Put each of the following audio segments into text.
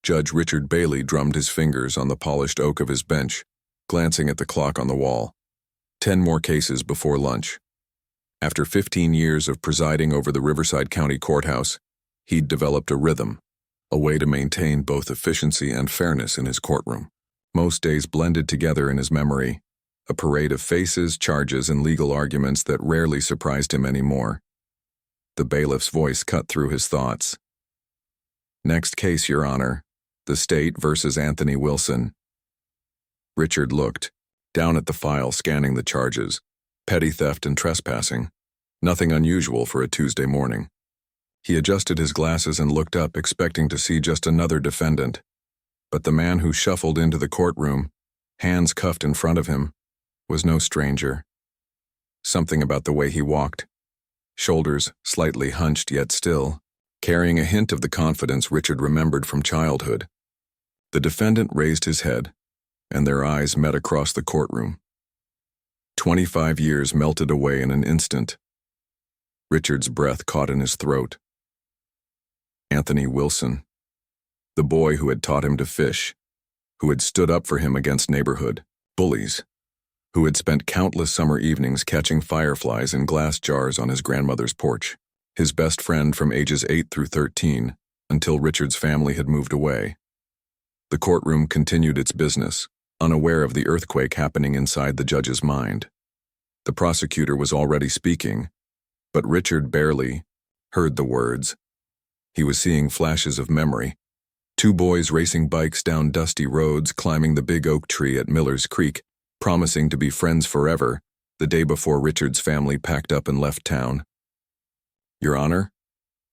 Judge Richard Bailey drummed his fingers on the polished oak of his bench, glancing at the clock on the wall. 10 more cases before lunch. After 15 years of presiding over the Riverside County Courthouse, he'd developed a rhythm, a way to maintain both efficiency and fairness in his courtroom. Most days blended together in his memory, a parade of faces, charges, and legal arguments that rarely surprised him anymore. The bailiff's voice cut through his thoughts. "Next case, Your Honor. The State versus Anthony Wilson." Richard looked, down at the file scanning the charges. Petty theft and trespassing. Nothing unusual for a Tuesday morning. He adjusted his glasses and looked up, expecting to see just another defendant. But the man who shuffled into the courtroom, hands cuffed in front of him, was no stranger. Something about the way he walked, shoulders slightly hunched yet still, carrying a hint of the confidence Richard remembered from childhood. The defendant raised his head, and their eyes met across the courtroom. 25 years melted away in an instant. Richard's breath caught in his throat. Anthony Wilson, the boy who had taught him to fish, who had stood up for him against neighborhood bullies, who had spent countless summer evenings catching fireflies in glass jars on his grandmother's porch, his best friend from ages 8 through 13, until Richard's family had moved away. The courtroom continued its business, unaware of the earthquake happening inside the judge's mind. The prosecutor was already speaking, but Richard barely heard the words. He was seeing flashes of memory. 2 boys racing bikes down dusty roads, climbing the big oak tree at Miller's Creek, promising to be friends forever, the day before Richard's family packed up and left town. "Your Honor?"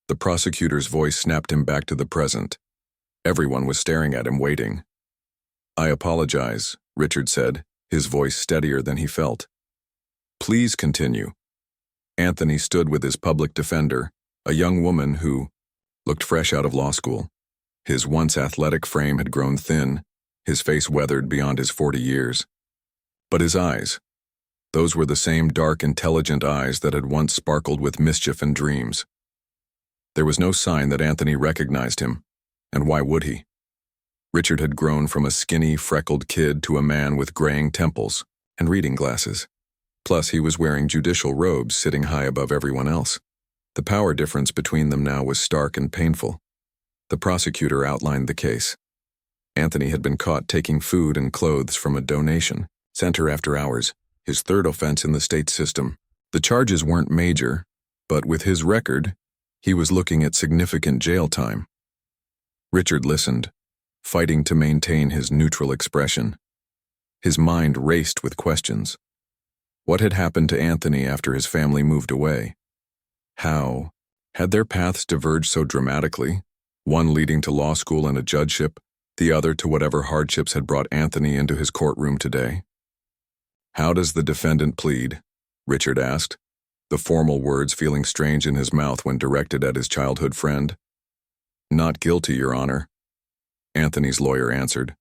The prosecutor's voice snapped him back to the present. Everyone was staring at him, waiting. "I apologize," Richard said, his voice steadier than he felt. "Please continue." Anthony stood with his public defender, a young woman who looked fresh out of law school. His once athletic frame had grown thin, his face weathered beyond his 40 years. But his eyes, those were the same dark, intelligent eyes that had once sparkled with mischief and dreams. There was no sign that Anthony recognized him, and why would he? Richard had grown from a skinny, freckled kid to a man with graying temples and reading glasses. Plus, he was wearing judicial robes, sitting high above everyone else. The power difference between them now was stark and painful. The prosecutor outlined the case. Anthony had been caught taking food and clothes from a donation center after hours, his 3rd offense in the state system. The charges weren't major, but with his record, he was looking at significant jail time. Richard listened, fighting to maintain his neutral expression. His mind raced with questions. What had happened to Anthony after his family moved away? How had their paths diverged so dramatically, one leading to law school and a judgeship, the other to whatever hardships had brought Anthony into his courtroom today? "How does the defendant plead?" Richard asked, the formal words feeling strange in his mouth when directed at his childhood friend. "Not guilty, Your Honor," Anthony's lawyer answered.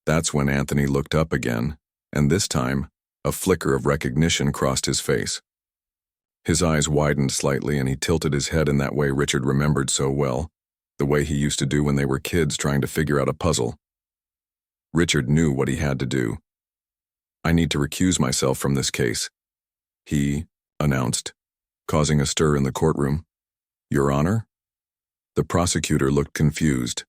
That's when Anthony looked up again, and this time, a flicker of recognition crossed his face. His eyes widened slightly and he tilted his head in that way Richard remembered so well, the way he used to do when they were kids trying to figure out a puzzle. Richard knew what he had to do. "I need to recuse myself from this case," he announced, causing a stir in the courtroom. "Your Honor?" The prosecutor looked confused.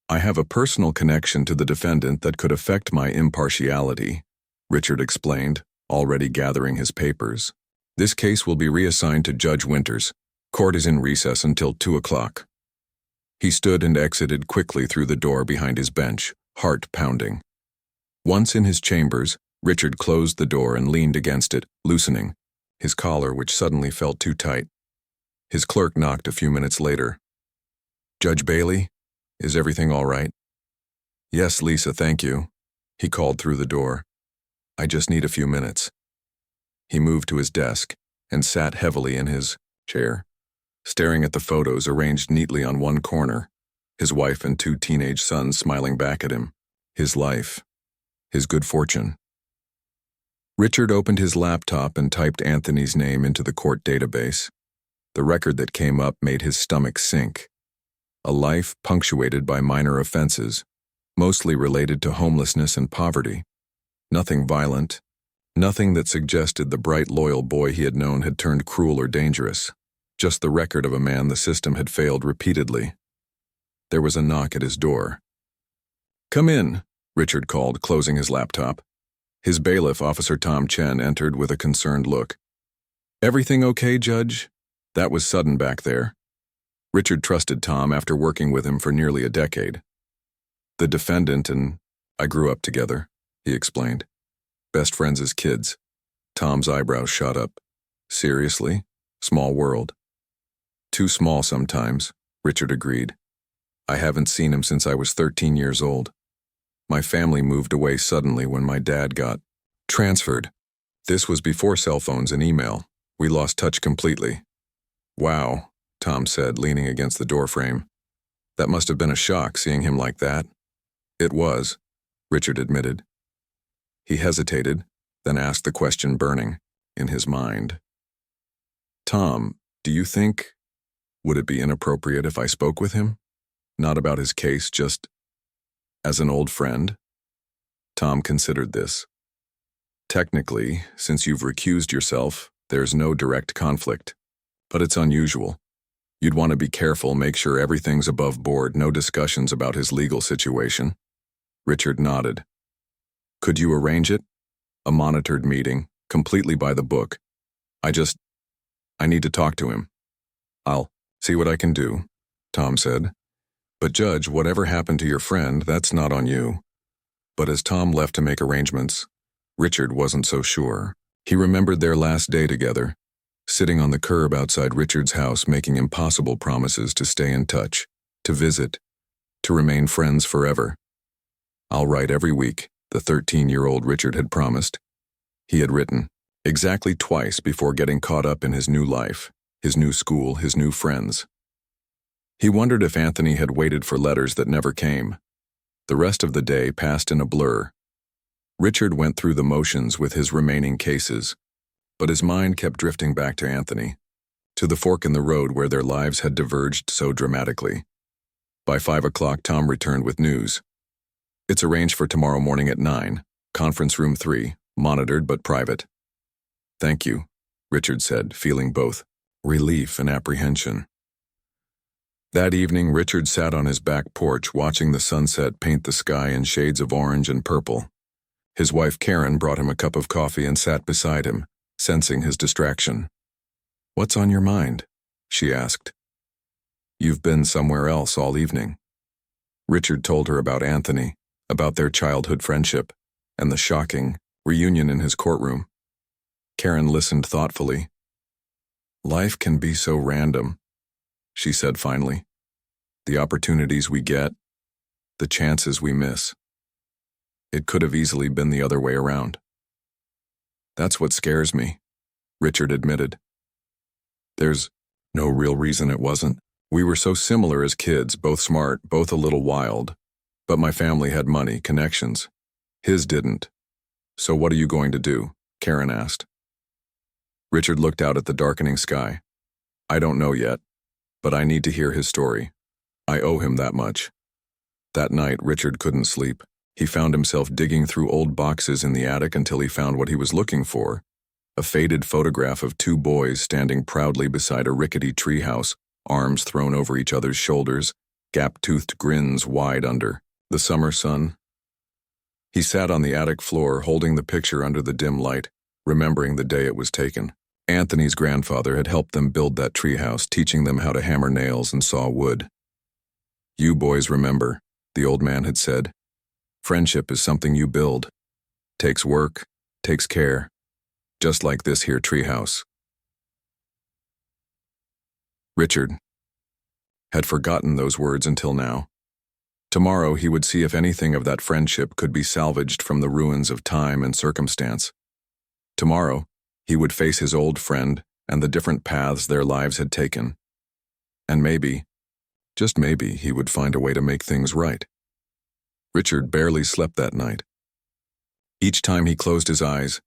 "I have a personal connection to the defendant that could affect my impartiality," Richard explained, already gathering his papers. "This case will be reassigned to Judge Winters. Court is in recess until 2 o'clock. He stood and exited quickly through the door behind his bench, heart pounding. Once in his chambers, Richard closed the door and leaned against it, loosening his collar, which suddenly felt too tight. His clerk knocked a few minutes later. "Judge Bailey, is everything all right?" "Yes, Lisa, thank you," he called through the door. "I just need a few minutes." He moved to his desk and sat heavily in his chair, staring at the photos arranged neatly on one corner, his wife and 2 teenage sons smiling back at him, his life, his good fortune. Richard opened his laptop and typed Anthony's name into the court database. The record that came up made his stomach sink. a life punctuated by minor offenses, mostly related to homelessness and poverty. Nothing violent, nothing that suggested the bright, loyal boy he had known had turned cruel or dangerous, just the record of a man the system had failed repeatedly. There was a knock at his door. "Come in," Richard called, closing his laptop. His bailiff, Officer Tom Chen, entered with a concerned look. "Everything okay, Judge?" That was sudden back there. Richard trusted Tom after working with him for nearly a decade. "The defendant and I grew up together," he explained. "Best friends as kids." Tom's eyebrows shot up. "Seriously? Small world." "Too small sometimes," Richard agreed. "I haven't seen him since I was 13 years old. My family moved away suddenly when my dad got transferred. This was before cell phones and email. We lost touch completely." "Wow," Tom said, leaning against the doorframe. "That must have been a shock, seeing him like that." "It was," Richard admitted. He hesitated, then asked the question burning in his mind. "Tom, do you think, would it be inappropriate if I spoke with him? Not about his case, just as an old friend?" Tom considered this. "Technically, since you've recused yourself, there's no direct conflict. But it's unusual. You'd want to be careful, make sure everything's above board, no discussions about his legal situation." Richard nodded. "Could you arrange it? A monitored meeting, completely by the book. I need to talk to him." "I'll see what I can do," Tom said. "But Judge, whatever happened to your friend, that's not on you." But as Tom left to make arrangements, Richard wasn't so sure. He remembered their last day together, sitting on the curb outside Richard's house, making impossible promises to stay in touch, to visit, to remain friends forever. "I'll write every week," the 13-year-old Richard had promised. He had written exactly twice before getting caught up in his new life, his new school, his new friends. He wondered if Anthony had waited for letters that never came. The rest of the day passed in a blur. Richard went through the motions with his remaining cases, but his mind kept drifting back to Anthony, to the fork in the road where their lives had diverged so dramatically. By 5 o'clock, Tom returned with news. "It's arranged for tomorrow morning at 9, conference room 3, monitored but private." "Thank you," Richard said, feeling both relief and apprehension. That evening, Richard sat on his back porch watching the sunset paint the sky in shades of orange and purple. His wife Karen brought him a cup of coffee and sat beside him, sensing his distraction. "What's on your mind?" she asked. "You've been somewhere else all evening." Richard told her about Anthony, about their childhood friendship, and the shocking reunion in his courtroom. Karen listened thoughtfully. "Life can be so random," she said finally. "The opportunities we get, the chances we miss. It could have easily been the other way around." "That's what scares me," Richard admitted. "There's no real reason it wasn't. We were so similar as kids, both smart, both a little wild. But my family had money, connections. His didn't. So what are you going to do?" Karen asked. Richard looked out at the darkening sky. "I don't know yet, but I need to hear his story. I owe him that much." That night, Richard couldn't sleep. He found himself digging through old boxes in the attic until he found what he was looking for, a faded photograph of 2 boys standing proudly beside a rickety treehouse, arms thrown over each other's shoulders, gap-toothed grins wide under the summer sun. He sat on the attic floor, holding the picture under the dim light, remembering the day it was taken. Anthony's grandfather had helped them build that treehouse, teaching them how to hammer nails and saw wood. "You boys remember," the old man had said. "Friendship is something you build. Takes work, takes care, just like this here treehouse." Richard had forgotten those words until now. Tomorrow he would see if anything of that friendship could be salvaged from the ruins of time and circumstance. Tomorrow he would face his old friend and the different paths their lives had taken. And maybe, just maybe, he would find a way to make things right. Richard barely slept that night. Each time he closed his eyes,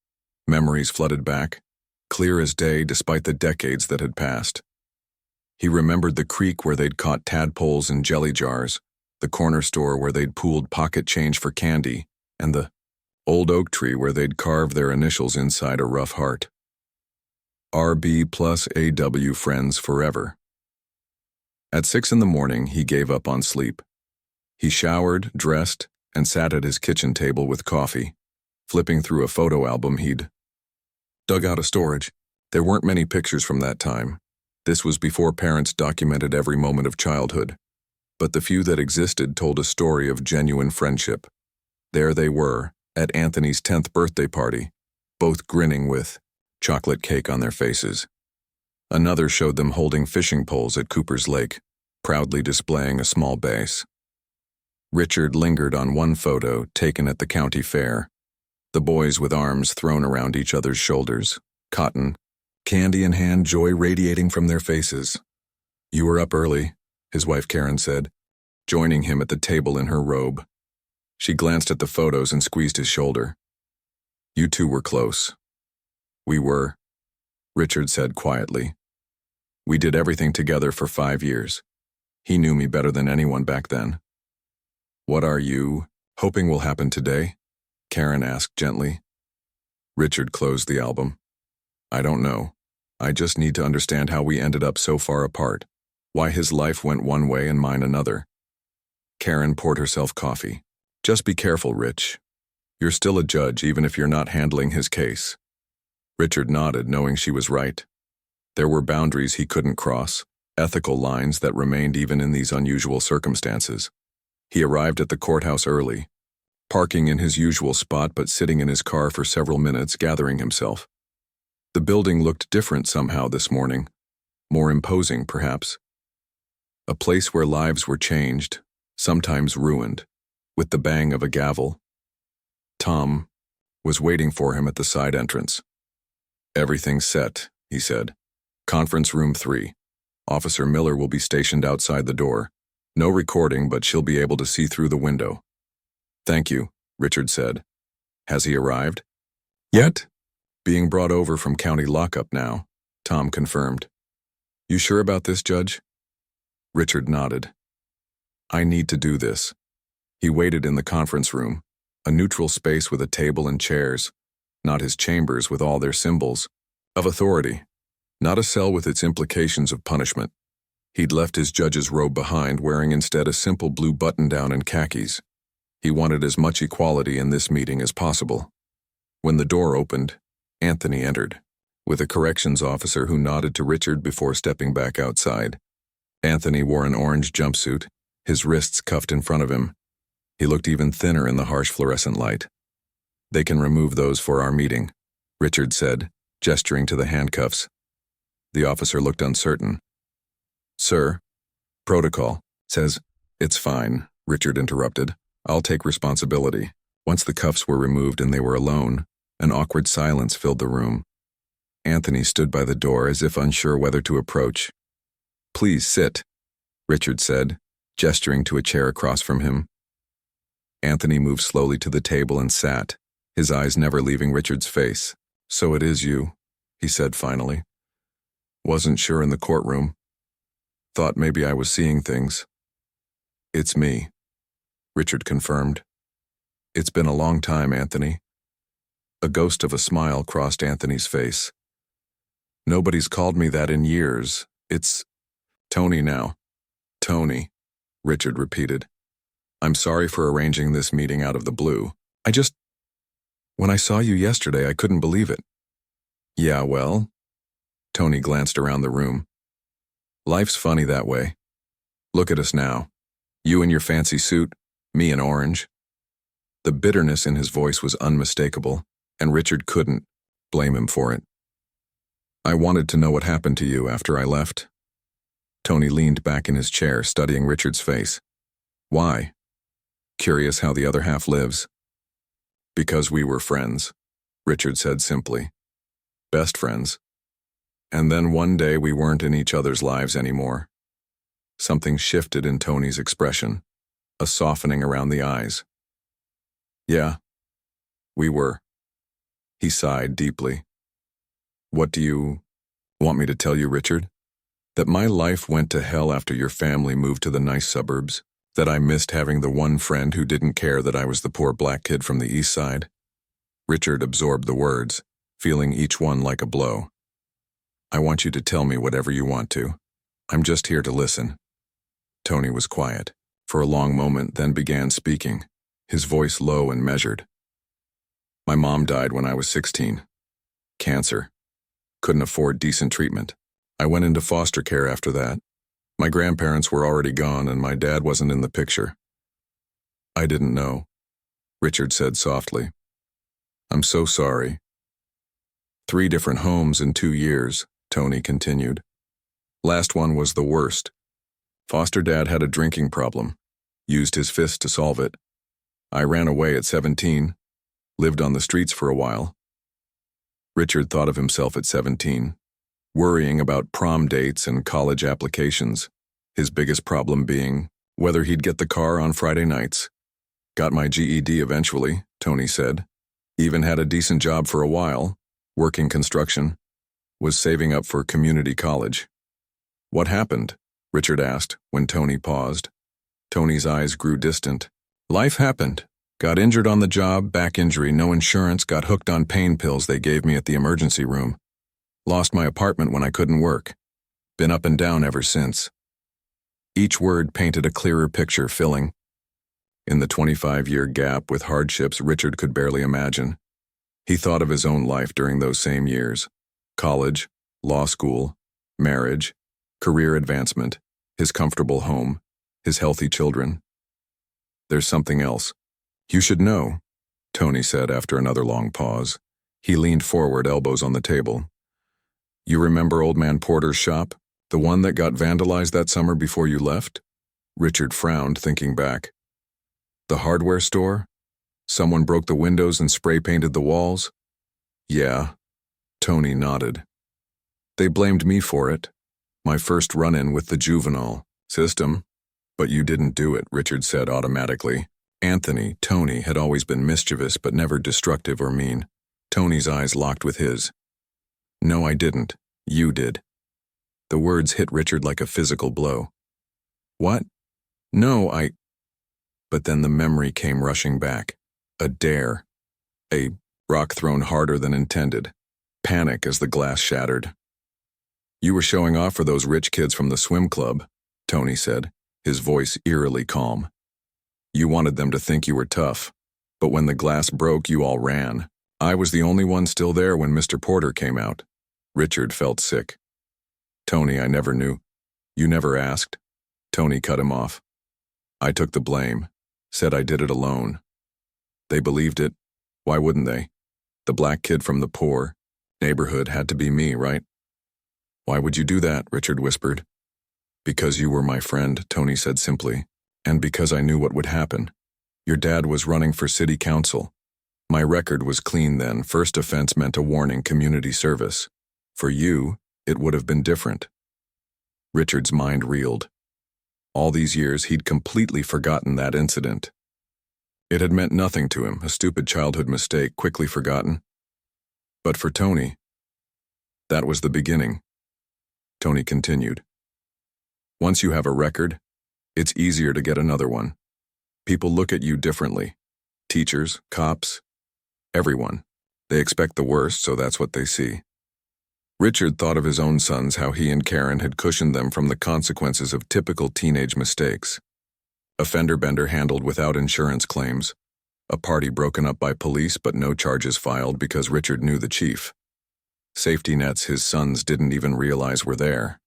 memories flooded back, clear as day despite the decades that had passed. He remembered the creek where they'd caught tadpoles in jelly jars, the corner store where they'd pooled pocket change for candy, and the old oak tree where they'd carved their initials inside a rough heart. RB plus AW friends forever. At 6 a.m, he gave up on sleep. He showered, dressed, and sat at his kitchen table with coffee, flipping through a photo album he'd dug out of storage. There weren't many pictures from that time. This was before parents documented every moment of childhood. But the few that existed told a story of genuine friendship. There they were, at Anthony's 10th birthday party, both grinning with chocolate cake on their faces. Another showed them holding fishing poles at Cooper's Lake, proudly displaying a small base. Richard lingered on one photo taken at the county fair, the boys with arms thrown around each other's shoulders, cotton, candy in hand, joy radiating from their faces. "You were up early," his wife Karen said, joining him at the table in her robe. She glanced at the photos and squeezed his shoulder. "You two were close." "We were," Richard said quietly. "We did everything together for 5 years. He knew me better than anyone back then." "What are you hoping will happen today?" Karen asked gently. Richard closed the album. "I don't know. I just need to understand how we ended up so far apart, why his life went one way and mine another." Karen poured herself coffee. "Just be careful, Rich. You're still a judge even if you're not handling his case." Richard nodded, knowing she was right. There were boundaries he couldn't cross, ethical lines that remained even in these unusual circumstances. He arrived at the courthouse early, parking in his usual spot but sitting in his car for several minutes, gathering himself. The building looked different somehow this morning, more imposing perhaps. A place where lives were changed, sometimes ruined, with the bang of a gavel. Tom was waiting for him at the side entrance. "Everything's set," he said. "Conference room 3. Officer Miller will be stationed outside the door. No recording, but she'll be able to see through the window." "Thank you," Richard said. "Has he arrived?" "Yet?" "Being brought over from county lockup now," Tom confirmed. "You sure about this, Judge?" Richard nodded. "I need to do this." He waited in the conference room, a neutral space with a table and chairs, not his chambers with all their symbols of authority, not a cell with its implications of punishment. He'd left his judge's robe behind, wearing instead a simple blue button-down and khakis. He wanted as much equality in this meeting as possible. When the door opened, Anthony entered, with a corrections officer who nodded to Richard before stepping back outside. Anthony wore an orange jumpsuit, his wrists cuffed in front of him. He looked even thinner in the harsh fluorescent light. "They can remove those for our meeting," Richard said, gesturing to the handcuffs. The officer looked uncertain. "Sir, protocol says..." "It's fine," Richard interrupted. "I'll take responsibility." Once the cuffs were removed and they were alone, an awkward silence filled the room. Anthony stood by the door as if unsure whether to approach. "Please sit," Richard said, gesturing to a chair across from him. Anthony moved slowly to the table and sat, his eyes never leaving Richard's face. "So it is you," he said finally. "Wasn't sure in the courtroom. Thought maybe I was seeing things." "It's me," Richard confirmed. "It's been a long time, Anthony." A ghost of a smile crossed Anthony's face. "Nobody's called me that in years. It's Tony now." "Tony," Richard repeated. "I'm sorry for arranging this meeting out of the blue. When I saw you yesterday, I couldn't believe it." "Yeah, well?" Tony glanced around the room. "Life's funny that way. Look at us now. You in your fancy suit, me in orange." The bitterness in his voice was unmistakable, and Richard couldn't blame him for it. "I wanted to know what happened to you after I left." Tony leaned back in his chair, studying Richard's face. "Why?" "Curious how the other half lives." "Because we were friends," Richard said simply. "Best friends. And then one day we weren't in each other's lives anymore." Something shifted in Tony's expression, a softening around the eyes. "Yeah, we were." He sighed deeply. "What do you want me to tell you, Richard? That my life went to hell after your family moved to the nice suburbs? That I missed having the one friend who didn't care that I was the poor black kid from the east side? Richard absorbed the words, feeling each one like a blow. I want you to tell me whatever you want to. I'm just here to listen. Tony was quiet for a long moment, then began speaking, his voice low and measured. My mom died when I was 16. Cancer. Couldn't afford decent treatment. I went into foster care after that. My grandparents were already gone and my dad wasn't in the picture. I didn't know, Richard said softly. I'm so sorry. 3 different homes in 2 years, Tony continued. Last one was the worst. Foster dad had a drinking problem, used his fist to solve it. I ran away at 17, lived on the streets for a while. Richard thought of himself at 17, worrying about prom dates and college applications, his biggest problem being whether he'd get the car on Friday nights. Got my GED eventually, Tony said. Even had a decent job for a while, working construction. Was saving up for community college. What happened? Richard asked when Tony paused. Tony's eyes grew distant. Life happened. Got injured on the job, back injury, no insurance, got hooked on pain pills they gave me at the emergency room. Lost my apartment when I couldn't work. Been up and down ever since. Each word painted a clearer picture, filling in the 25-year gap with hardships Richard could barely imagine. He thought of his own life during those same years. College, law school, marriage, career advancement, his comfortable home, his healthy children. There's something else. You should know, Tony said after another long pause. He leaned forward, elbows on the table. You remember Old Man Porter's shop? The one that got vandalized that summer before you left? Richard frowned, thinking back. The hardware store? Someone broke the windows and spray-painted the walls? Yeah. Tony nodded. They blamed me for it. My first run-in with the juvenile system. But you didn't do it, Richard said automatically. Anthony, Tony, had always been mischievous but never destructive or mean. Tony's eyes locked with his. No, I didn't. You did. The words hit Richard like a physical blow. What? No, But then the memory came rushing back. A dare. A rock thrown harder than intended. Panic as the glass shattered. You were showing off for those rich kids from the swim club, Tony said, his voice eerily calm. You wanted them to think you were tough. But when the glass broke, you all ran. I was the only one still there when Mr. Porter came out. Richard felt sick. Tony, I never knew. You never asked. Tony cut him off. I took the blame. Said I did it alone. They believed it. Why wouldn't they? The black kid from the poor neighborhood had to be me, right? Why would you do that? Richard whispered. Because you were my friend, Tony said simply, and because I knew what would happen. Your dad was running for city council. My record was clean then. First offense meant a warning, community service. For you, it would have been different. Richard's mind reeled. All these years, he'd completely forgotten that incident. It had meant nothing to him, a stupid childhood mistake, quickly forgotten. But for Tony, that was the beginning. Tony continued. Once you have a record, it's easier to get another one. People look at you differently. Teachers, cops, everyone. They expect the worst, so that's what they see. Richard thought of his own sons, how he and Karen had cushioned them from the consequences of typical teenage mistakes. A fender bender handled without insurance claims. A party broken up by police but no charges filed because Richard knew the chief. Safety nets his sons didn't even realize were there.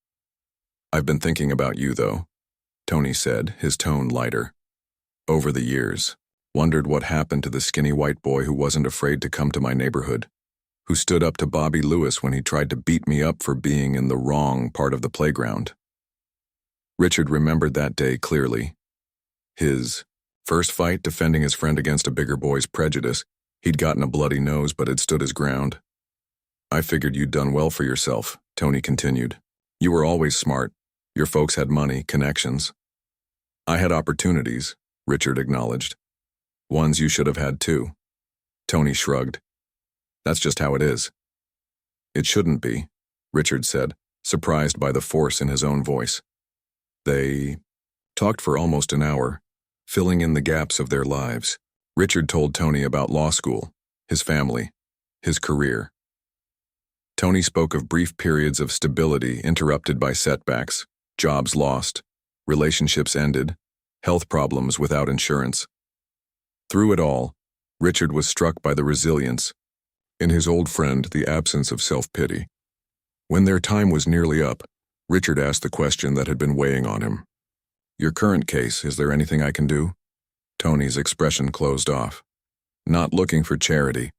I've been thinking about you, though, Tony said, his tone lighter. Over the years, wondered what happened to the skinny white boy who wasn't afraid to come to my neighborhood, who stood up to Bobby Lewis when he tried to beat me up for being in the wrong part of the playground. Richard remembered that day clearly. His first fight defending his friend against a bigger boy's prejudice. He'd gotten a bloody nose but had stood his ground. I figured you'd done well for yourself, Tony continued. You were always smart. Your folks had money, connections. I had opportunities, Richard acknowledged. Ones you should have had too. Tony shrugged. That's just how it is. It shouldn't be, Richard said. surprised by the force in his own voice. They talked for almost an hour, filling in the gaps of their lives. Richard told Tony about law school, his family, his career. Tony spoke of brief periods of stability interrupted by setbacks, jobs lost, relationships ended, health problems without insurance. Through it all, Richard was struck by the resilience, in his old friend the absence of self-pity. When their time was nearly up, Richard asked the question that had been weighing on him. "Your current case, is there anything I can do?" Tony's expression closed off. "Not looking for charity."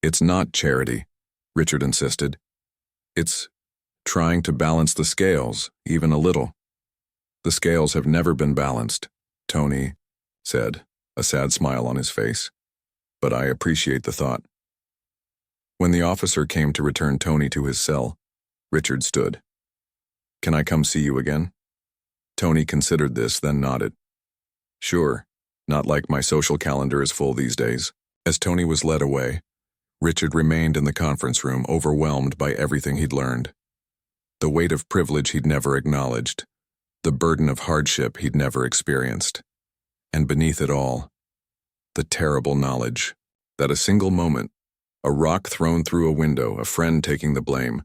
"It's not charity," Richard insisted. "It's trying to balance the scales, even a little." "The scales have never been balanced," Tony said, a sad smile on his face. "But I appreciate the thought." When the officer came to return Tony to his cell, Richard stood. "Can I come see you again?" Tony considered this, then nodded. "Sure, not like my social calendar is full these days." As Tony was led away, Richard remained in the conference room, overwhelmed by everything he'd learned. The weight of privilege he'd never acknowledged, the burden of hardship he'd never experienced, and beneath it all, the terrible knowledge that a single moment, a rock thrown through a window, a friend taking the blame,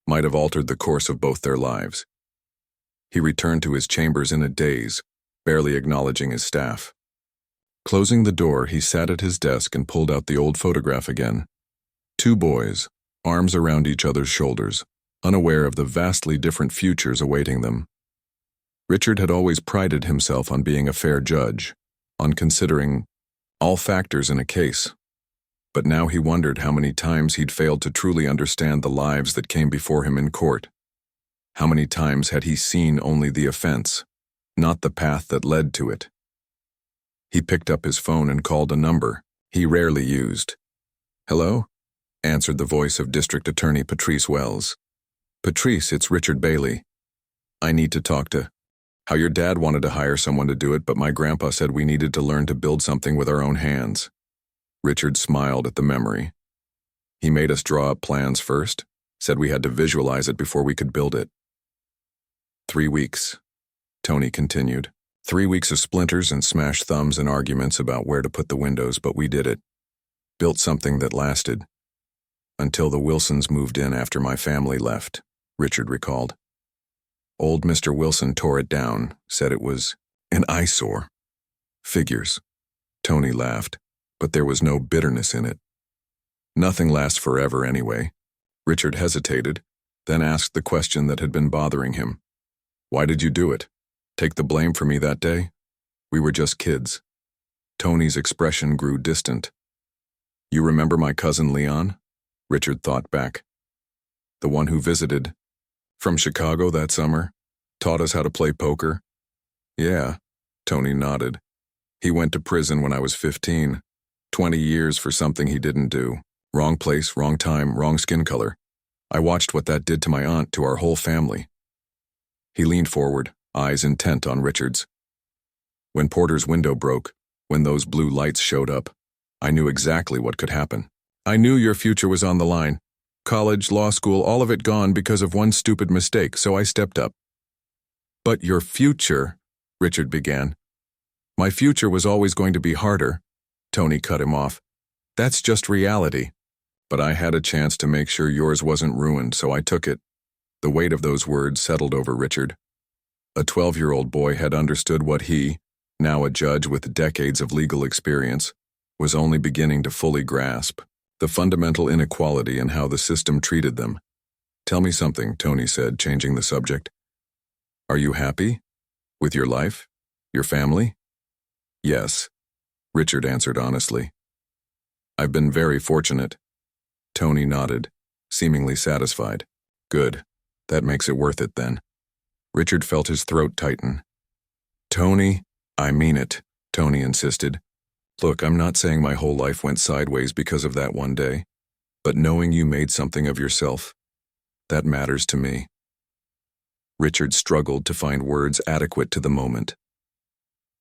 might have altered the course of both their lives. He returned to his chambers in a daze, barely acknowledging his staff. Closing the door, he sat at his desk and pulled out the old photograph again. Two boys, arms around each other's shoulders, unaware of the vastly different futures awaiting them. Richard had always prided himself on being a fair judge, on considering all factors in a case. But now he wondered how many times he'd failed to truly understand the lives that came before him in court. How many times had he seen only the offense, not the path that led to it? He picked up his phone and called a number he rarely used. "Hello?" answered the voice of District Attorney Patrice Wells. "Patrice, it's Richard Bailey. I need to talk to how your dad wanted to hire someone to do it, but my grandpa said we needed to learn to build something with our own hands." Richard smiled at the memory. "He made us draw up plans first, said we had to visualize it before we could build it." 3 weeks, Tony continued. 3 weeks of splinters and smashed thumbs and arguments about where to put the windows, but we did it. Built something that lasted. Until the Wilsons moved in after my family left, Richard recalled. Old Mr. Wilson tore it down, said it was an eyesore. Figures. Tony laughed, but there was no bitterness in it. Nothing lasts forever anyway. Richard hesitated, then asked the question that had been bothering him. "Why did you do it? Take the blame for me that day? We were just kids." Tony's expression grew distant. "You remember my cousin Leon?" Richard thought back. "The one who visited from Chicago that summer? Taught us how to play poker?" "Yeah," Tony nodded. "He went to prison when I was 15. 20 years for something he didn't do. Wrong place, wrong time, wrong skin color. I watched what that did to my aunt, to our whole family." He leaned forward, eyes intent on Richard's. "When Porter's window broke, when those blue lights showed up, I knew exactly what could happen. I knew your future was on the line. College, law school, all of it gone because of one stupid mistake, so I stepped up." "But your future," Richard began. "My future was always going to be harder," Tony cut him off. "That's just reality. But I had a chance to make sure yours wasn't ruined, so I took it." The weight of those words settled over Richard. A 12-year-old boy had understood what he, now a judge with decades of legal experience, was only beginning to fully grasp: the fundamental inequality in how the system treated them. "Tell me something," Tony said, changing the subject. "Are you happy? With your life? Your family?" "Yes," Richard answered honestly. "I've been very fortunate." Tony nodded, seemingly satisfied. "Good. That makes it worth it then." Richard felt his throat tighten. "Tony, I mean it," Tony insisted. "Look, I'm not saying my whole life went sideways because of that one day, but knowing you made something of yourself, that matters to me." Richard struggled to find words adequate to the moment.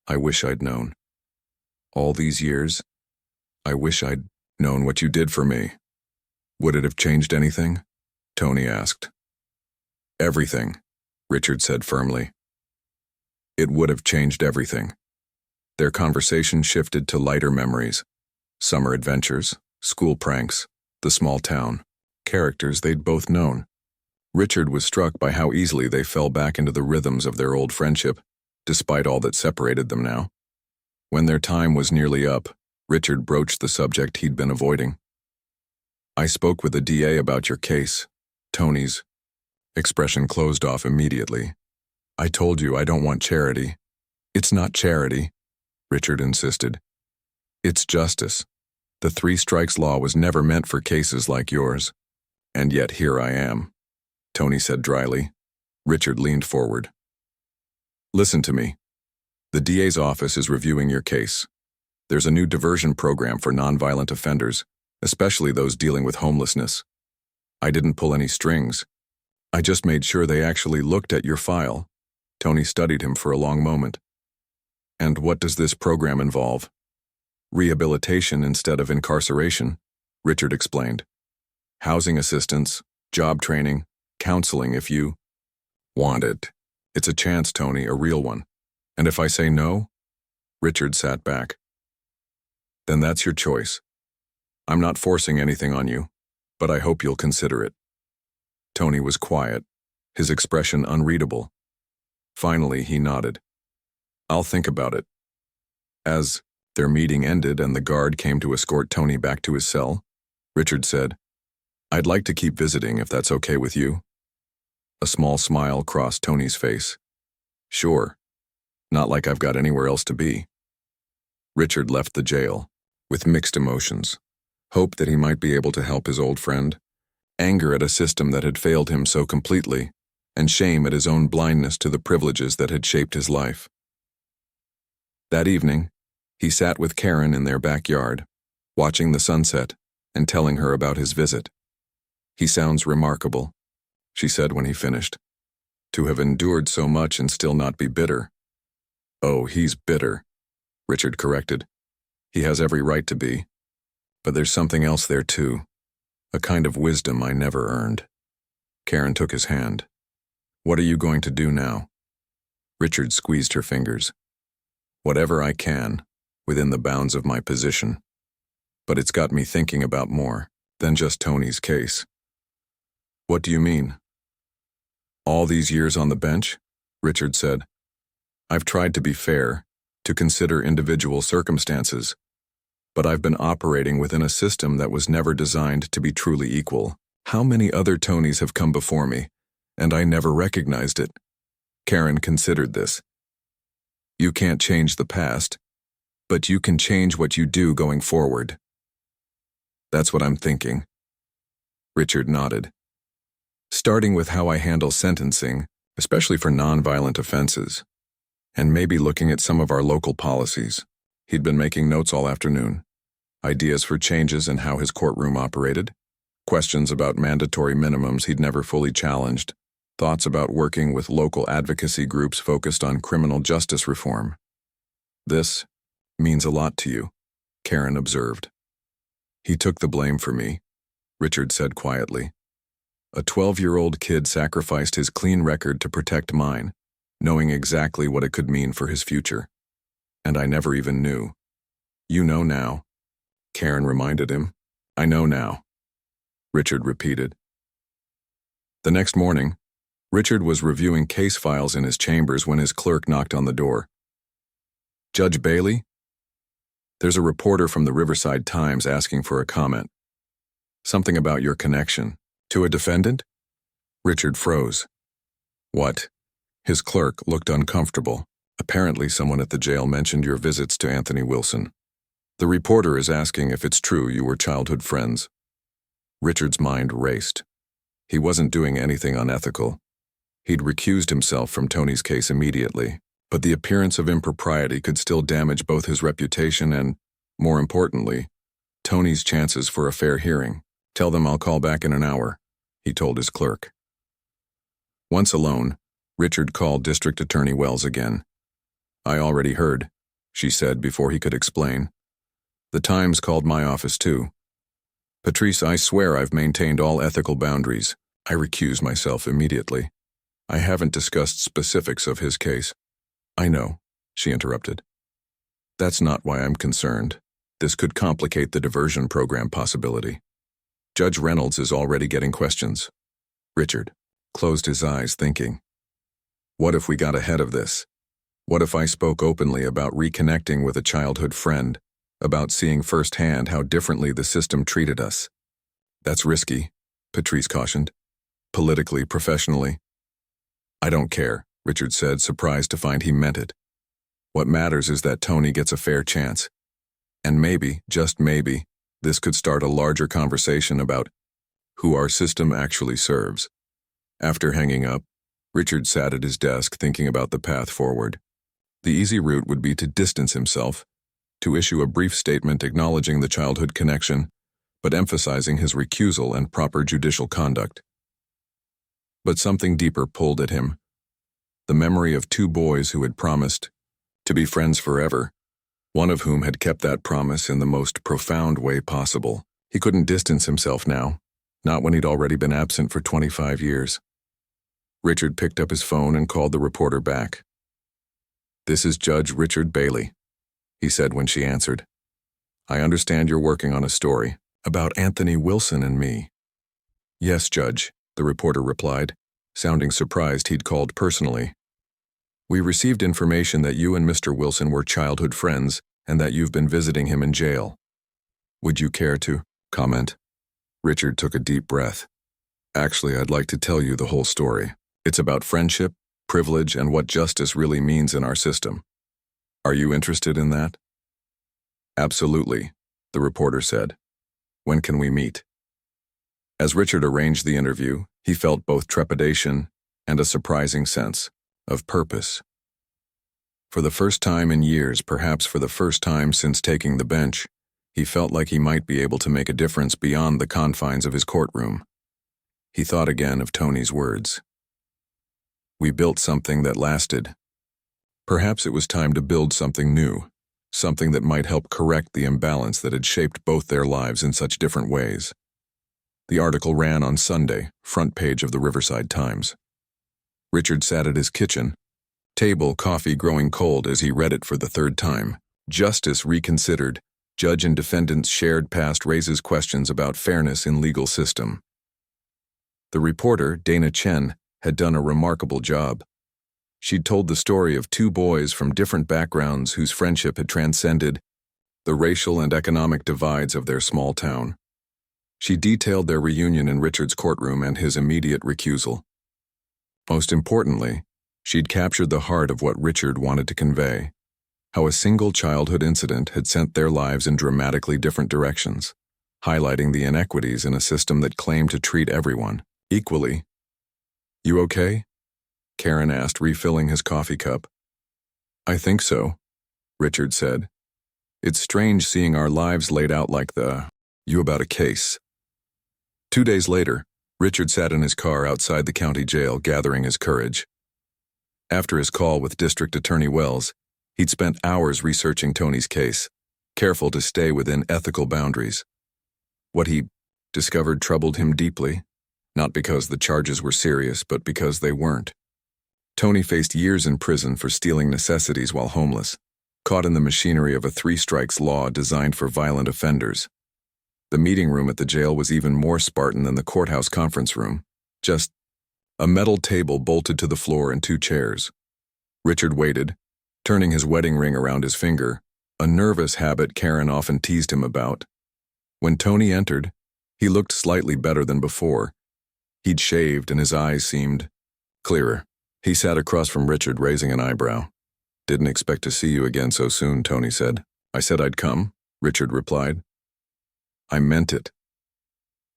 "I wish I'd known. All these years, I wish I'd known what you did for me." "Would it have changed anything?" Tony asked. Everything, Richard said firmly. It would have changed everything. Their conversation shifted to lighter memories, summer adventures, school pranks, the small town, characters they'd both known. Richard was struck by how easily they fell back into the rhythms of their old friendship, despite all that separated them now. When their time was nearly up, Richard broached the subject he'd been avoiding. I spoke with the DA about your case, Tony's. Expression closed off immediately. I told you I don't want charity. It's not charity, Richard insisted. It's justice. The three strikes law was never meant for cases like yours. And yet here I am, Tony said dryly. Richard leaned forward. Listen to me. The DA's office is reviewing your case. There's a new diversion program for nonviolent offenders, especially those dealing with homelessness. I didn't pull any strings. I just made sure they actually looked at your file. Tony studied him for a long moment. And what does this program involve? Rehabilitation instead of incarceration, Richard explained. Housing assistance, job training, counseling if you want it. It's a chance, Tony, a real one. And if I say no? Richard sat back. Then that's your choice. I'm not forcing anything on you, but I hope you'll consider it. Tony was quiet, his expression unreadable. Finally, he nodded. I'll think about it. As their meeting ended and the guard came to escort Tony back to his cell, Richard said, I'd like to keep visiting if that's okay with you. A small smile crossed Tony's face. Sure. Not like I've got anywhere else to be. Richard left the jail, with mixed emotions. Hope that he might be able to help his old friend, anger at a system that had failed him so completely, and shame at his own blindness to the privileges that had shaped his life. That evening, he sat with Karen in their backyard, watching the sunset and telling her about his visit. He sounds remarkable, she said when he finished. To have endured so much and still not be bitter. Oh, he's bitter, Richard corrected. He has every right to be. But there's something else there too, a kind of wisdom I never earned. Karen took his hand. What are you going to do now? Richard squeezed her fingers. Whatever I can, within the bounds of my position. But it's got me thinking about more than just Tony's case. What do you mean? All these years on the bench, Richard said. I've tried to be fair, to consider individual circumstances, but I've been operating within a system that was never designed to be truly equal. How many other Tonys have come before me, and I never recognized it? Karen considered this. You can't change the past, but you can change what you do going forward. That's what I'm thinking. Richard nodded. Starting with how I handle sentencing, especially for nonviolent offenses, and maybe looking at some of our local policies. He'd been making notes all afternoon. Ideas for changes in how his courtroom operated, questions about mandatory minimums he'd never fully challenged, thoughts about working with local advocacy groups focused on criminal justice reform. This means a lot to you, Karen observed. He took the blame for me, Richard said quietly. A 12-year-old kid sacrificed his clean record to protect mine, knowing exactly what it could mean for his future. And I never even knew. You know now, Karen reminded him. I know now, Richard repeated. The next morning, Richard was reviewing case files in his chambers when his clerk knocked on the door. Judge Bailey? There's a reporter from the Riverside Times asking for a comment. Something about your connection. To a defendant? Richard froze. What? His clerk looked uncomfortable. Apparently someone at the jail mentioned your visits to Anthony Wilson. The reporter is asking if it's true you were childhood friends. Richard's mind raced. He wasn't doing anything unethical. He'd recused himself from Tony's case immediately, but the appearance of impropriety could still damage both his reputation and, more importantly, Tony's chances for a fair hearing. Tell them I'll call back in an hour, he told his clerk. Once alone, Richard called District Attorney Wells again. I already heard, she said before he could explain. The Times called my office too. Patrice, I swear I've maintained all ethical boundaries. I recuse myself immediately. I haven't discussed specifics of his case. I know, she interrupted. That's not why I'm concerned. This could complicate the diversion program possibility. Judge Reynolds is already getting questions. Richard closed his eyes, thinking. What if we got ahead of this? What if I spoke openly about reconnecting with a childhood friend, about seeing firsthand how differently the system treated us? That's risky, Patrice cautioned. Politically, professionally. I don't care, Richard said, surprised to find he meant it. What matters is that Tony gets a fair chance. And maybe, just maybe, this could start a larger conversation about who our system actually serves. After hanging up, Richard sat at his desk thinking about the path forward. The easy route would be to distance himself, to issue a brief statement acknowledging the childhood connection, but emphasizing his recusal and proper judicial conduct. But something deeper pulled at him. The memory of two boys who had promised to be friends forever, one of whom had kept that promise in the most profound way possible. He couldn't distance himself now, not when he'd already been absent for 25 years. Richard picked up his phone and called the reporter back. This is Judge Richard Bailey, he said when she answered. I understand you're working on a story about Anthony Wilson and me. Yes, Judge, the reporter replied, sounding surprised he'd called personally. We received information that you and Mr. Wilson were childhood friends and that you've been visiting him in jail. Would you care to comment? Richard took a deep breath. Actually, I'd like to tell you the whole story. It's about friendship, privilege, and what justice really means in our system. Are you interested in that? Absolutely, the reporter said. When can we meet? As Richard arranged the interview, he felt both trepidation and a surprising sense of purpose. For the first time in years, perhaps for the first time since taking the bench, he felt like he might be able to make a difference beyond the confines of his courtroom. He thought again of Tony's words. We built something that lasted. Perhaps it was time to build something new, something that might help correct the imbalance that had shaped both their lives in such different ways. The article ran on Sunday, front page of the Riverside Times. Richard sat at his kitchen table, coffee growing cold as he read it for the third time. Justice reconsidered. Judge and defendant's shared past raises questions about fairness in legal system. The reporter, Dana Chen, had done a remarkable job. She'd told the story of two boys from different backgrounds whose friendship had transcended the racial and economic divides of their small town. She detailed their reunion in Richard's courtroom and his immediate recusal. Most importantly, she'd captured the heart of what Richard wanted to convey, how a single childhood incident had sent their lives in dramatically different directions, highlighting the inequities in a system that claimed to treat everyone equally. You okay? Karen asked, refilling his coffee cup. I think so, Richard said. It's strange seeing our lives laid out like you about a case. 2 days later, Richard sat in his car outside the county jail, gathering his courage. After his call with District Attorney Wells, he'd spent hours researching Tony's case, careful to stay within ethical boundaries. What he discovered troubled him deeply, not because the charges were serious, but because they weren't. Tony faced years in prison for stealing necessities while homeless, caught in the machinery of a three-strikes law designed for violent offenders. The meeting room at the jail was even more Spartan than the courthouse conference room, just a metal table bolted to the floor and 2 chairs. Richard waited, turning his wedding ring around his finger, a nervous habit Karen often teased him about. When Tony entered, he looked slightly better than before. He'd shaved and his eyes seemed clearer. He sat across from Richard, raising an eyebrow. Didn't expect to see you again so soon, Tony said. I said I'd come, Richard replied. I meant it.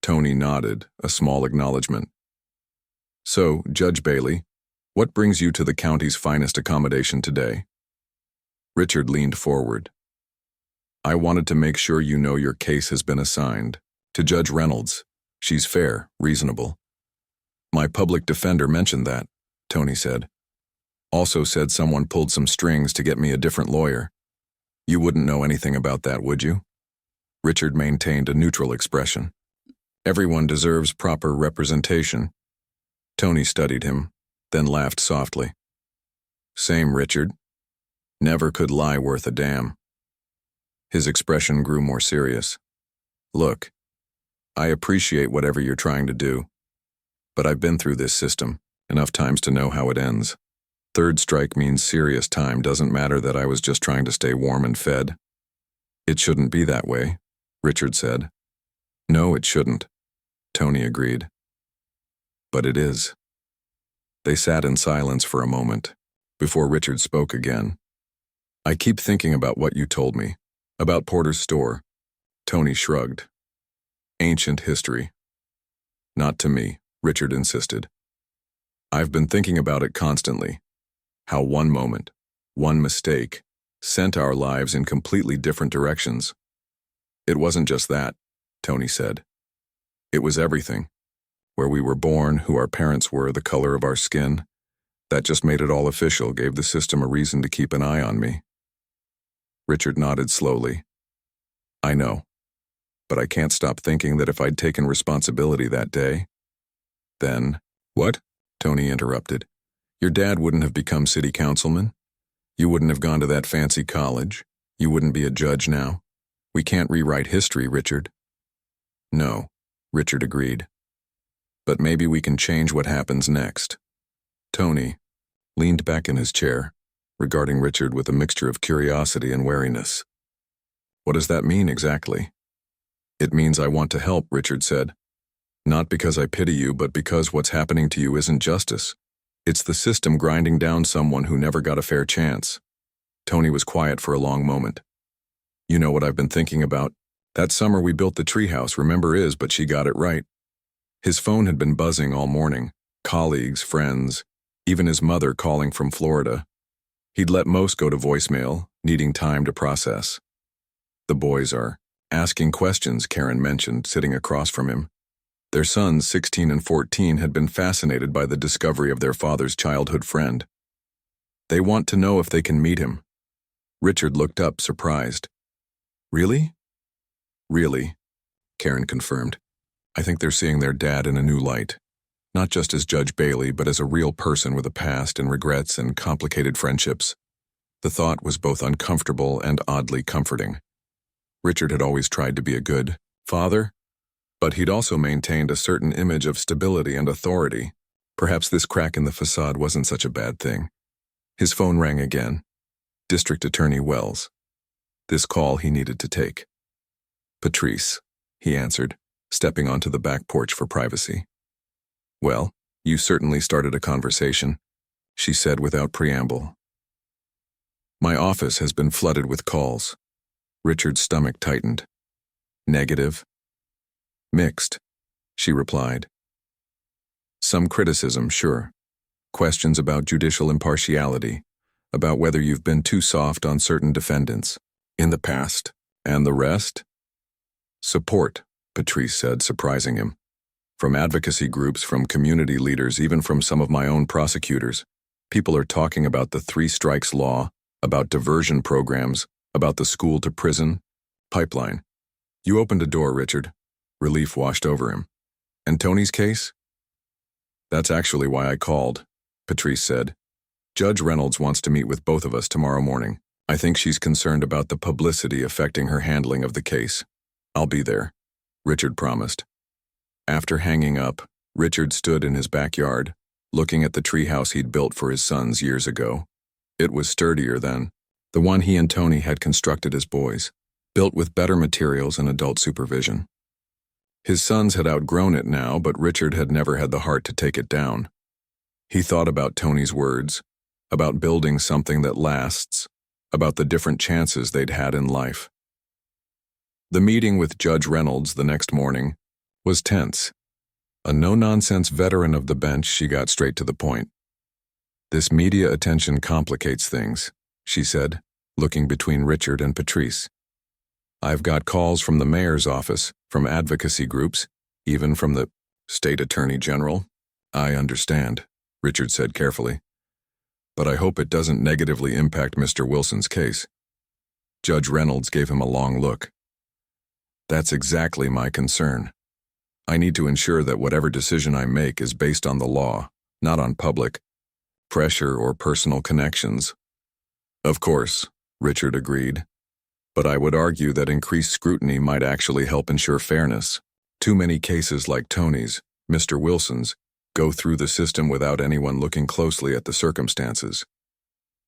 Tony nodded, a small acknowledgement. So, Judge Bailey, what brings you to the county's finest accommodation today? Richard leaned forward. I wanted to make sure you know your case has been assigned to Judge Reynolds. She's fair, reasonable. My public defender mentioned that, Tony said. Also said someone pulled some strings to get me a different lawyer. You wouldn't know anything about that, would you? Richard maintained a neutral expression. Everyone deserves proper representation. Tony studied him. then laughed softly. Same, Richard. Never could lie worth a damn. His expression grew more serious. Look, I appreciate whatever you're trying to do, but I've been through this system enough times to know how it ends. Third strike means serious time. Doesn't matter that I was just trying to stay warm and fed. It shouldn't be that way, Richard said. No, it shouldn't, Tony agreed. But it is. They sat in silence for a moment, before Richard spoke again. I keep thinking about what you told me, about Porter's store. Tony shrugged. Ancient history. Not to me, Richard insisted. I've been thinking about it constantly. How one moment, one mistake, sent our lives in completely different directions. It wasn't just that, Tony said. It was everything. Where we were born, who our parents were, the color of our skin. That just made it all official, gave the system a reason to keep an eye on me. Richard nodded slowly. I know. But I can't stop thinking that if I'd taken responsibility that day, then... What? Tony interrupted. Your dad wouldn't have become city councilman? You wouldn't have gone to that fancy college? You wouldn't be a judge now? We can't rewrite history, Richard. No, Richard agreed. But maybe we can change what happens next. Tony leaned back in his chair, regarding Richard with a mixture of curiosity and wariness. What does that mean exactly? It means I want to help, Richard said. Not because I pity you, but because what's happening to you isn't justice. It's the system grinding down someone who never got a fair chance. Tony was quiet for a long moment. You know what I've been thinking about? That summer we built the treehouse, remember but she got it right. His phone had been buzzing all morning. Colleagues, friends, even his mother calling from Florida. He'd let most go to voicemail, needing time to process. The boys are asking questions, Karen mentioned, sitting across from him. Their sons, 16 and 14, had been fascinated by the discovery of their father's childhood friend. They want to know if they can meet him. Richard looked up, surprised. Really? Really, Karen confirmed. I think they're seeing their dad in a new light. Not just as Judge Bailey, but as a real person with a past and regrets and complicated friendships. The thought was both uncomfortable and oddly comforting. Richard had always tried to be a good father, but he'd also maintained a certain image of stability and authority. Perhaps this crack in the facade wasn't such a bad thing. His phone rang again. District Attorney Wells. This call he needed to take. Patrice, he answered, stepping onto the back porch for privacy. Well, you certainly started a conversation, she said without preamble. My office has been flooded with calls. Richard's stomach tightened. Negative? Mixed, she replied. Some criticism, sure. Questions about judicial impartiality, about whether you've been too soft on certain defendants in the past. And the rest? Support, Patrice said, surprising him. From advocacy groups, from community leaders, even from some of my own prosecutors. People are talking about the 3 strikes law, about diversion programs, about the school-to-prison pipeline. You opened a door, Richard. Relief washed over him. And Tony's case? That's actually why I called, Patrice said. Judge Reynolds wants to meet with both of us tomorrow morning. I think she's concerned about the publicity affecting her handling of the case. I'll be there, Richard promised. After hanging up, Richard stood in his backyard, looking at the treehouse he'd built for his sons years ago. It was sturdier than the one he and Tony had constructed as boys, built with better materials and adult supervision. His sons had outgrown it now, but Richard had never had the heart to take it down. He thought about Tony's words, about building something that lasts, about the different chances they'd had in life. The meeting with Judge Reynolds the next morning was tense. A no-nonsense veteran of the bench, she got straight to the point. This media attention complicates things, she said, looking between Richard and Patrice. I've got calls from the mayor's office, from advocacy groups, even from the state attorney general. I understand, Richard said carefully. But I hope it doesn't negatively impact Mr. Wilson's case. Judge Reynolds gave him a long look. That's exactly my concern. I need to ensure that whatever decision I make is based on the law, not on public pressure, or personal connections. Of course, Richard agreed. But I would argue that increased scrutiny might actually help ensure fairness. Too many cases like Tony's, Mr. Wilson's, go through the system without anyone looking closely at the circumstances.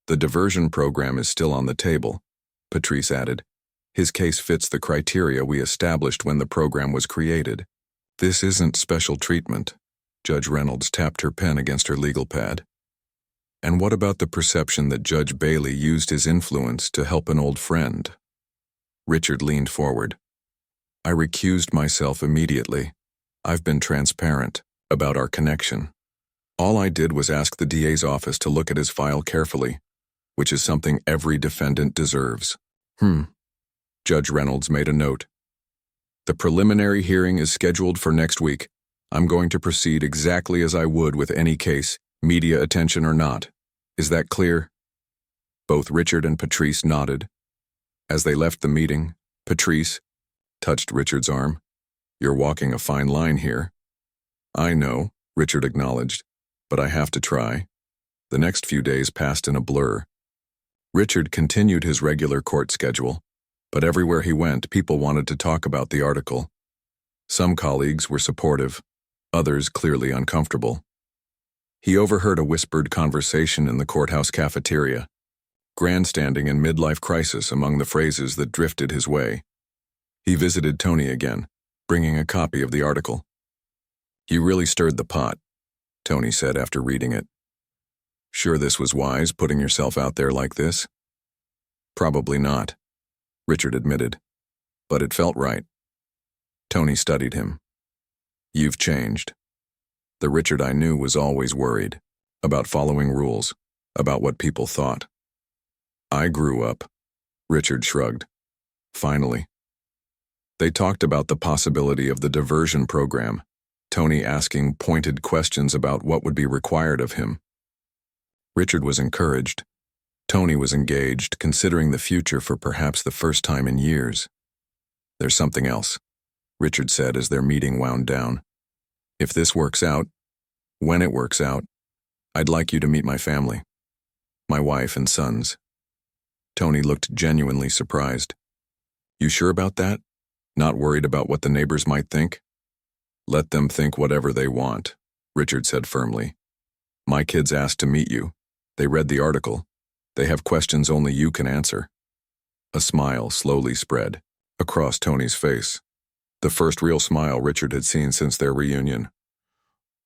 The diversion program is still on the table, Patrice added. His case fits the criteria we established when the program was created. This isn't special treatment. Judge Reynolds tapped her pen against her legal pad. And what about the perception that Judge Bailey used his influence to help an old friend? Richard leaned forward. I recused myself immediately. I've been transparent about our connection. All I did was ask the DA's office to look at his file carefully, which is something every defendant deserves. Judge Reynolds made a note. The preliminary hearing is scheduled for next week. I'm going to proceed exactly as I would with any case, media attention or not. Is that clear? Both Richard and Patrice nodded. As they left the meeting, Patrice touched Richard's arm. You're walking a fine line here. I know, Richard acknowledged, but I have to try. The next few days passed in a blur. Richard continued his regular court schedule, but everywhere he went, people wanted to talk about the article. Some colleagues were supportive, others clearly uncomfortable. He overheard a whispered conversation in the courthouse cafeteria, grandstanding in midlife crisis among the phrases that drifted his way. He visited Tony again, bringing a copy of the article. You really stirred the pot, Tony said after reading it. Sure this was wise, putting yourself out there like this? Probably not, Richard admitted, but it felt right. Tony studied him. You've changed. The Richard I knew was always worried about following rules, about what people thought. I grew up, Richard shrugged. Finally. They talked about the possibility of the diversion program, Tony asking pointed questions about what would be required of him. Richard was encouraged. Tony was engaged, considering the future for perhaps the first time in years. There's something else, Richard said as their meeting wound down. If this works out, when it works out, I'd like you to meet my family, my wife and sons. Tony looked genuinely surprised. You sure about that? Not worried about what the neighbors might think? Let them think whatever they want, Richard said firmly. My kids asked to meet you. They read the article. They have questions only you can answer. A smile slowly spread across Tony's face. The first real smile Richard had seen since their reunion.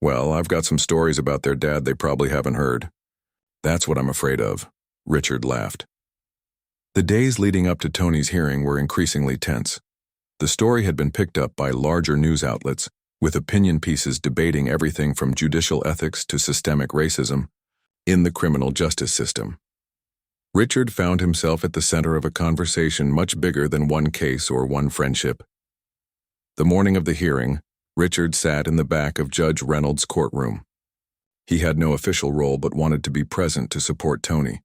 Well, I've got some stories about their dad they probably haven't heard. That's what I'm afraid of, Richard laughed. The days leading up to Tony's hearing were increasingly tense. The story had been picked up by larger news outlets, with opinion pieces debating everything from judicial ethics to systemic racism in the criminal justice system. Richard found himself at the center of a conversation much bigger than one case or one friendship. The morning of the hearing, Richard sat in the back of Judge Reynolds' courtroom. He had no official role but wanted to be present to support Tony.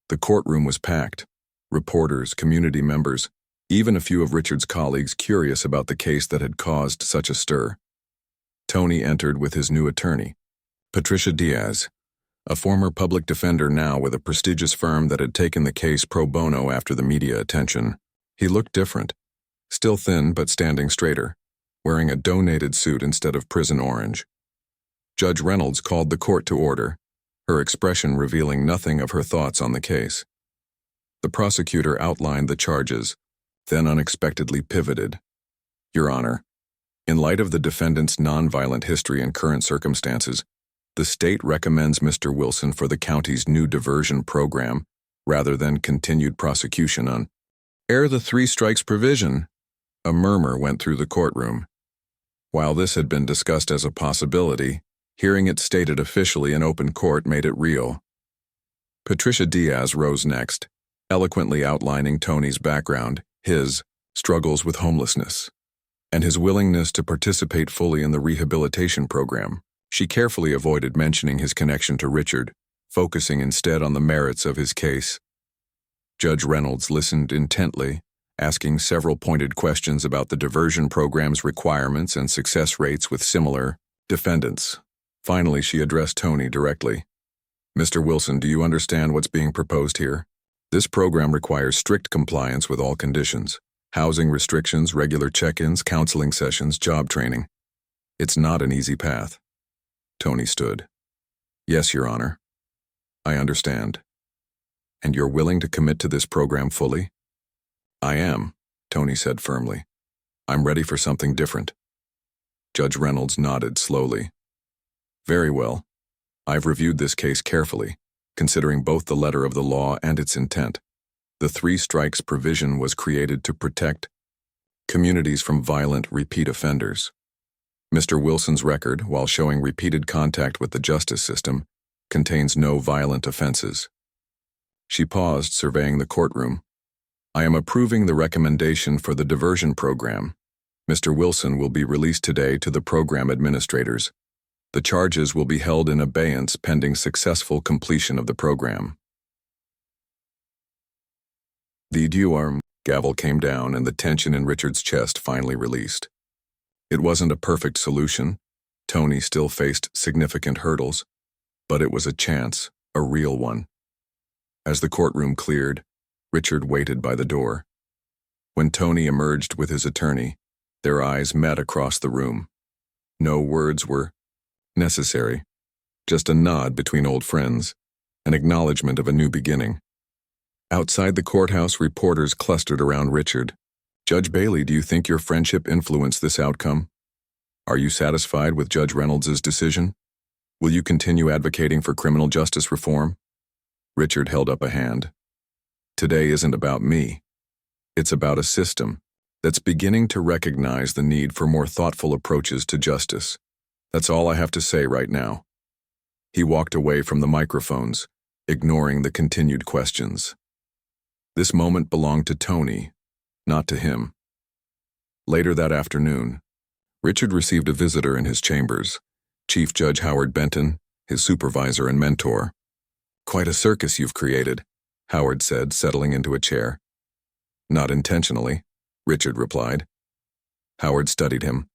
The courtroom was packed. Reporters, community members, even a few of Richard's colleagues curious about the case that had caused such a stir. Tony entered with his new attorney, Patricia Diaz, a former public defender now with a prestigious firm that had taken the case pro bono after the media attention. He looked different, still thin but standing straighter, wearing a donated suit instead of prison orange. Judge Reynolds called the court to order, her expression revealing nothing of her thoughts on the case. The prosecutor outlined the charges, then unexpectedly pivoted. Your Honor, in light of the defendant's nonviolent history and current circumstances, the state recommends Mr. Wilson for the county's new diversion program rather than continued prosecution on the 3 strikes provision. A murmur went through the courtroom. While this had been discussed as a possibility, hearing it stated officially in open court made it real. Patricia Diaz rose next, eloquently outlining Tony's background, his struggles with homelessness, and his willingness to participate fully in the rehabilitation program. She carefully avoided mentioning his connection to Richard, focusing instead on the merits of his case. Judge Reynolds listened intently, asking several pointed questions about the diversion program's requirements and success rates with similar defendants. Finally, she addressed Tony directly. Mr. Wilson, do you understand what's being proposed here? This program requires strict compliance with all conditions: housing restrictions, regular check-ins, counseling sessions, job training. It's not an easy path. Tony stood. Yes, Your Honor. I understand. And you're willing to commit to this program fully? I am, Tony said firmly. I'm ready for something different. Judge Reynolds nodded slowly. Very well. I've reviewed this case carefully, considering both the letter of the law and its intent. The three strikes provision was created to protect communities from violent repeat offenders. Mr. Wilson's record, while showing repeated contact with the justice system, contains no violent offenses. She paused, surveying the courtroom. I am approving the recommendation for the diversion program. Mr. Wilson will be released today to the program administrators. The charges will be held in abeyance pending successful completion of the program. The duarm gavel came down and the tension in Richard's chest finally released. It wasn't a perfect solution. Tony still faced significant hurdles, but it was a chance, a real one. As the courtroom cleared, Richard waited by the door. When Tony emerged with his attorney, their eyes met across the room. No words were necessary, just a nod between old friends, an acknowledgement of a new beginning. Outside the courthouse, reporters clustered around Richard. Judge Bailey, do you think your friendship influenced this outcome? Are you satisfied with Judge Reynolds' decision? Will you continue advocating for criminal justice reform? Richard held up a hand. Today isn't about me. It's about a system that's beginning to recognize the need for more thoughtful approaches to justice. That's all I have to say right now. He walked away from the microphones, ignoring the continued questions. This moment belonged to Tony, not to him. Later that afternoon, Richard received a visitor in his chambers, Chief Judge Howard Benton, his supervisor and mentor. Quite a circus you've created, Howard said, settling into a chair. Not intentionally, Richard replied. Howard studied him.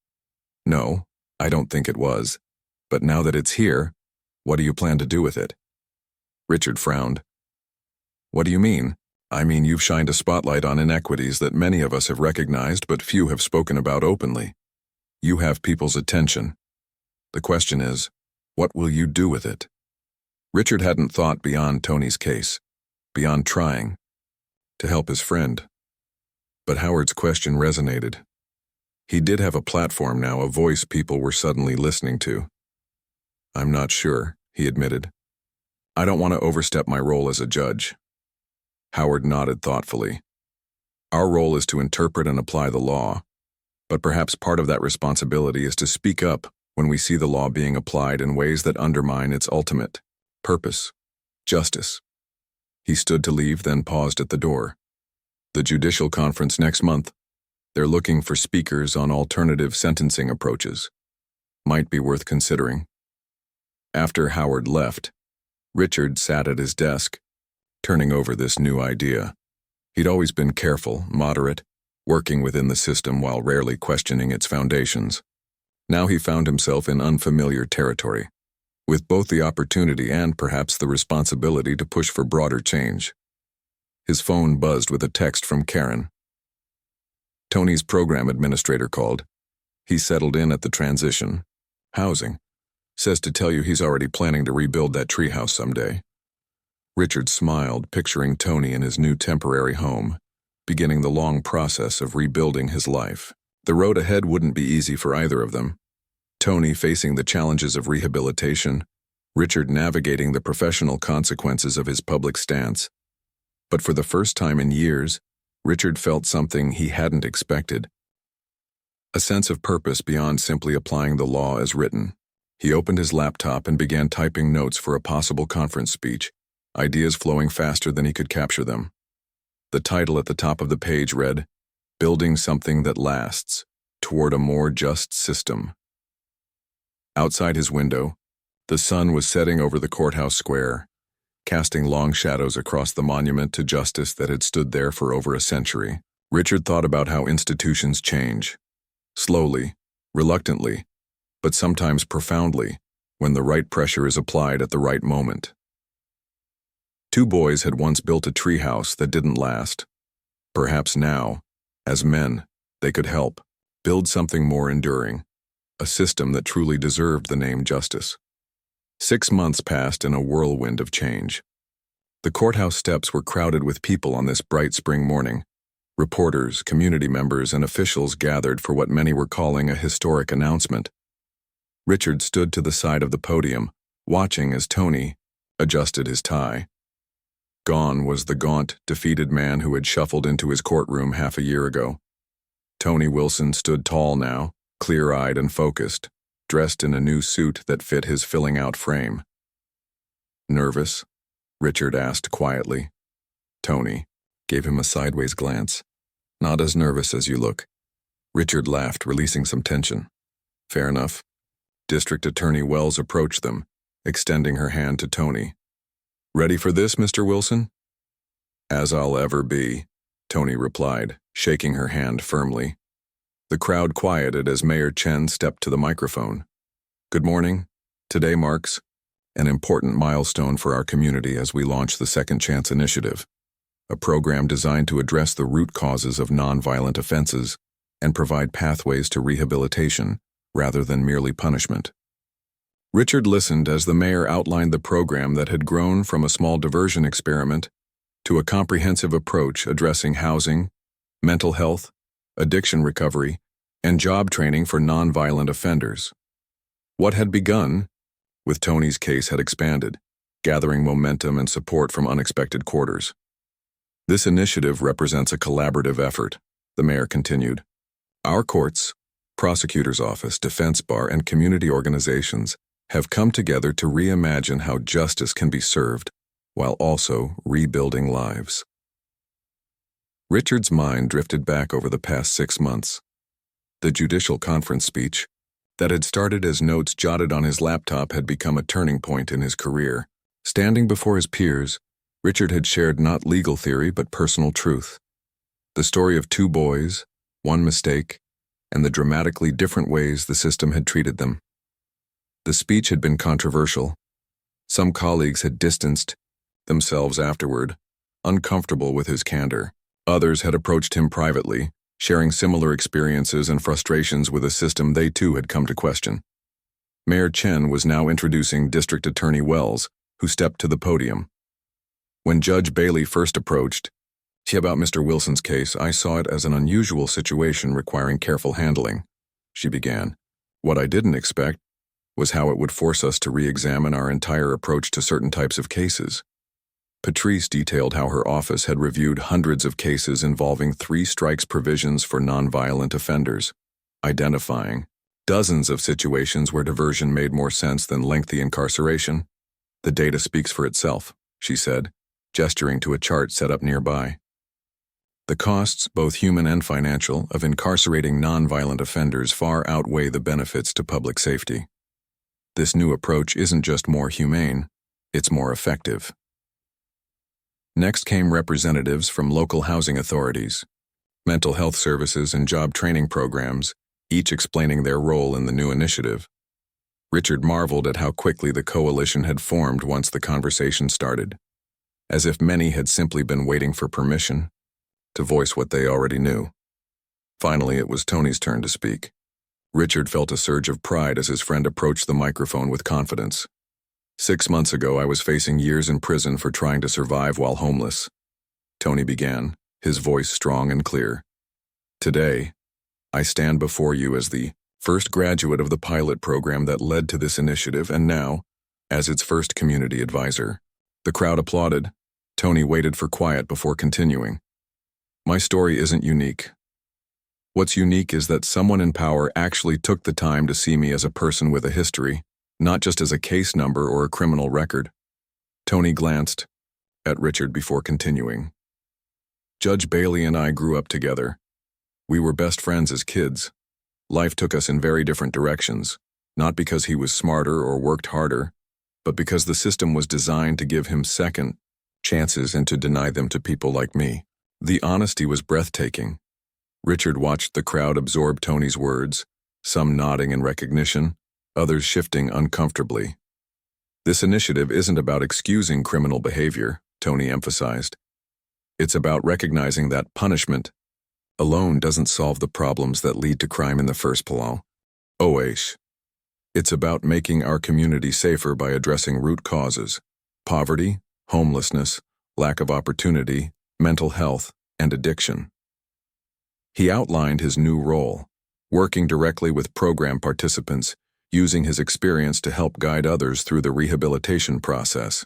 No, I don't think it was. But now that it's here, what do you plan to do with it? Richard frowned. What do you mean? I mean, you've shined a spotlight on inequities that many of us have recognized but few have spoken about openly. You have people's attention. The question is, what will you do with it? Richard hadn't thought beyond Tony's case, beyond trying to help his friend. But Howard's question resonated. He did have a platform now, a voice people were suddenly listening to. I'm not sure, he admitted. I don't want to overstep my role as a judge. Howard nodded thoughtfully. Our role is to interpret and apply the law, but perhaps part of that responsibility is to speak up when we see the law being applied in ways that undermine its ultimate purpose, justice. He stood to leave, then paused at the door. The judicial conference next month. They're looking for speakers on alternative sentencing approaches. Might be worth considering. After Howard left, Richard sat at his desk, turning over this new idea. He'd always been careful, moderate, working within the system while rarely questioning its foundations. Now he found himself in unfamiliar territory, with both the opportunity and perhaps the responsibility to push for broader change. His phone buzzed with a text from Karen. Tony's program administrator called. He settled in at the transition. Housing. Says to tell you he's already planning to rebuild that treehouse someday. Richard smiled, picturing Tony in his new temporary home, beginning the long process of rebuilding his life. The road ahead wouldn't be easy for either of them. Tony facing the challenges of rehabilitation, Richard navigating the professional consequences of his public stance. But for the first time in years, Richard felt something he hadn't expected. A sense of purpose beyond simply applying the law as written. He opened his laptop and began typing notes for a possible conference speech, ideas flowing faster than he could capture them. The title at the top of the page read, Building Something That Lasts, Toward a More Just System. Outside his window, the sun was setting over the courthouse square, casting long shadows across the monument to justice that had stood there for over a century. Richard thought about how institutions change. Slowly, reluctantly, but sometimes profoundly, when the right pressure is applied at the right moment. Two boys had once built a treehouse that didn't last. Perhaps now, as men, they could help build something more enduring, a system that truly deserved the name justice. 6 months passed in a whirlwind of change. The courthouse steps were crowded with people on this bright spring morning. Reporters, community members, and officials gathered for what many were calling a historic announcement. Richard stood to the side of the podium, watching as Tony adjusted his tie. Gone was the gaunt, defeated man who had shuffled into his courtroom half a year ago. Tony Wilson stood tall now, clear-eyed and focused, dressed in a new suit that fit his filling-out frame. "Nervous?" Richard asked quietly. Tony gave him a sideways glance. "Not as nervous as you look." Richard laughed, releasing some tension. "Fair enough." District Attorney Wells approached them, extending her hand to Tony. "Ready for this, Mr. Wilson?" "As I'll ever be," Tony replied, shaking her hand firmly. The crowd quieted as Mayor Chen stepped to the microphone. "Good morning. Today marks an important milestone for our community as we launch the Second Chance Initiative, a program designed to address the root causes of nonviolent offenses and provide pathways to rehabilitation rather than merely punishment." Richard listened as the mayor outlined the program that had grown from a small diversion experiment to a comprehensive approach addressing housing, mental health, addiction recovery, and job training for nonviolent offenders. What had begun with Tony's case had expanded, gathering momentum and support from unexpected quarters. "This initiative represents a collaborative effort," the mayor continued. "Our courts, prosecutor's office, defense bar, and community organizations have come together to reimagine how justice can be served while also rebuilding lives." Richard's mind drifted back over the past 6 months. The judicial conference speech, that had started as notes jotted on his laptop, had become a turning point in his career. Standing before his peers, Richard had shared not legal theory but personal truth. The story of 2 boys, 1 mistake, and the dramatically different ways the system had treated them. The speech had been controversial. Some colleagues had distanced themselves afterward, uncomfortable with his candor. Others had approached him privately, sharing similar experiences and frustrations with a system they too had come to question. Mayor Chen was now introducing District Attorney Wells, who stepped to the podium. When Judge Bailey first approached, "About Mr. Wilson's case, I saw it as an unusual situation requiring careful handling," she began. "What I didn't expect was how it would force us to re-examine our entire approach to certain types of cases." Patrice detailed how her office had reviewed hundreds of cases involving 3 strikes provisions for nonviolent offenders, identifying dozens of situations where diversion made more sense than lengthy incarceration. "The data speaks for itself," she said, gesturing to a chart set up nearby. "The costs, both human and financial, of incarcerating nonviolent offenders far outweigh the benefits to public safety. This new approach isn't just more humane, it's more effective." Next came representatives from local housing authorities, mental health services, and job training programs, each explaining their role in the new initiative. Richard marveled at how quickly the coalition had formed once the conversation started, as if many had simply been waiting for permission to voice what they already knew. Finally, it was Tony's turn to speak. Richard felt a surge of pride as his friend approached the microphone with confidence. "6 months ago, I was facing years in prison for trying to survive while homeless," Tony began, his voice strong and clear. "Today, I stand before you as the first graduate of the pilot program that led to this initiative, and now, as its first community advisor." The crowd applauded. Tony waited for quiet before continuing. "My story isn't unique. What's unique is that someone in power actually took the time to see me as a person with a history, not just as a case number or a criminal record." Tony glanced at Richard before continuing. "Judge Bailey and I grew up together. We were best friends as kids. Life took us in very different directions, not because he was smarter or worked harder, but because the system was designed to give him second chances and to deny them to people like me." The honesty was breathtaking. Richard watched the crowd absorb Tony's words, some nodding in recognition, others shifting uncomfortably. "This initiative isn't about excusing criminal behavior," Tony emphasized. It's about recognizing that punishment alone doesn't solve the problems that lead to crime in the first place. It's about making our community safer by addressing root causes: poverty, homelessness, lack of opportunity, mental health, and addiction. He outlined his new role, working directly with program participants, using his experience to help guide others through the rehabilitation process.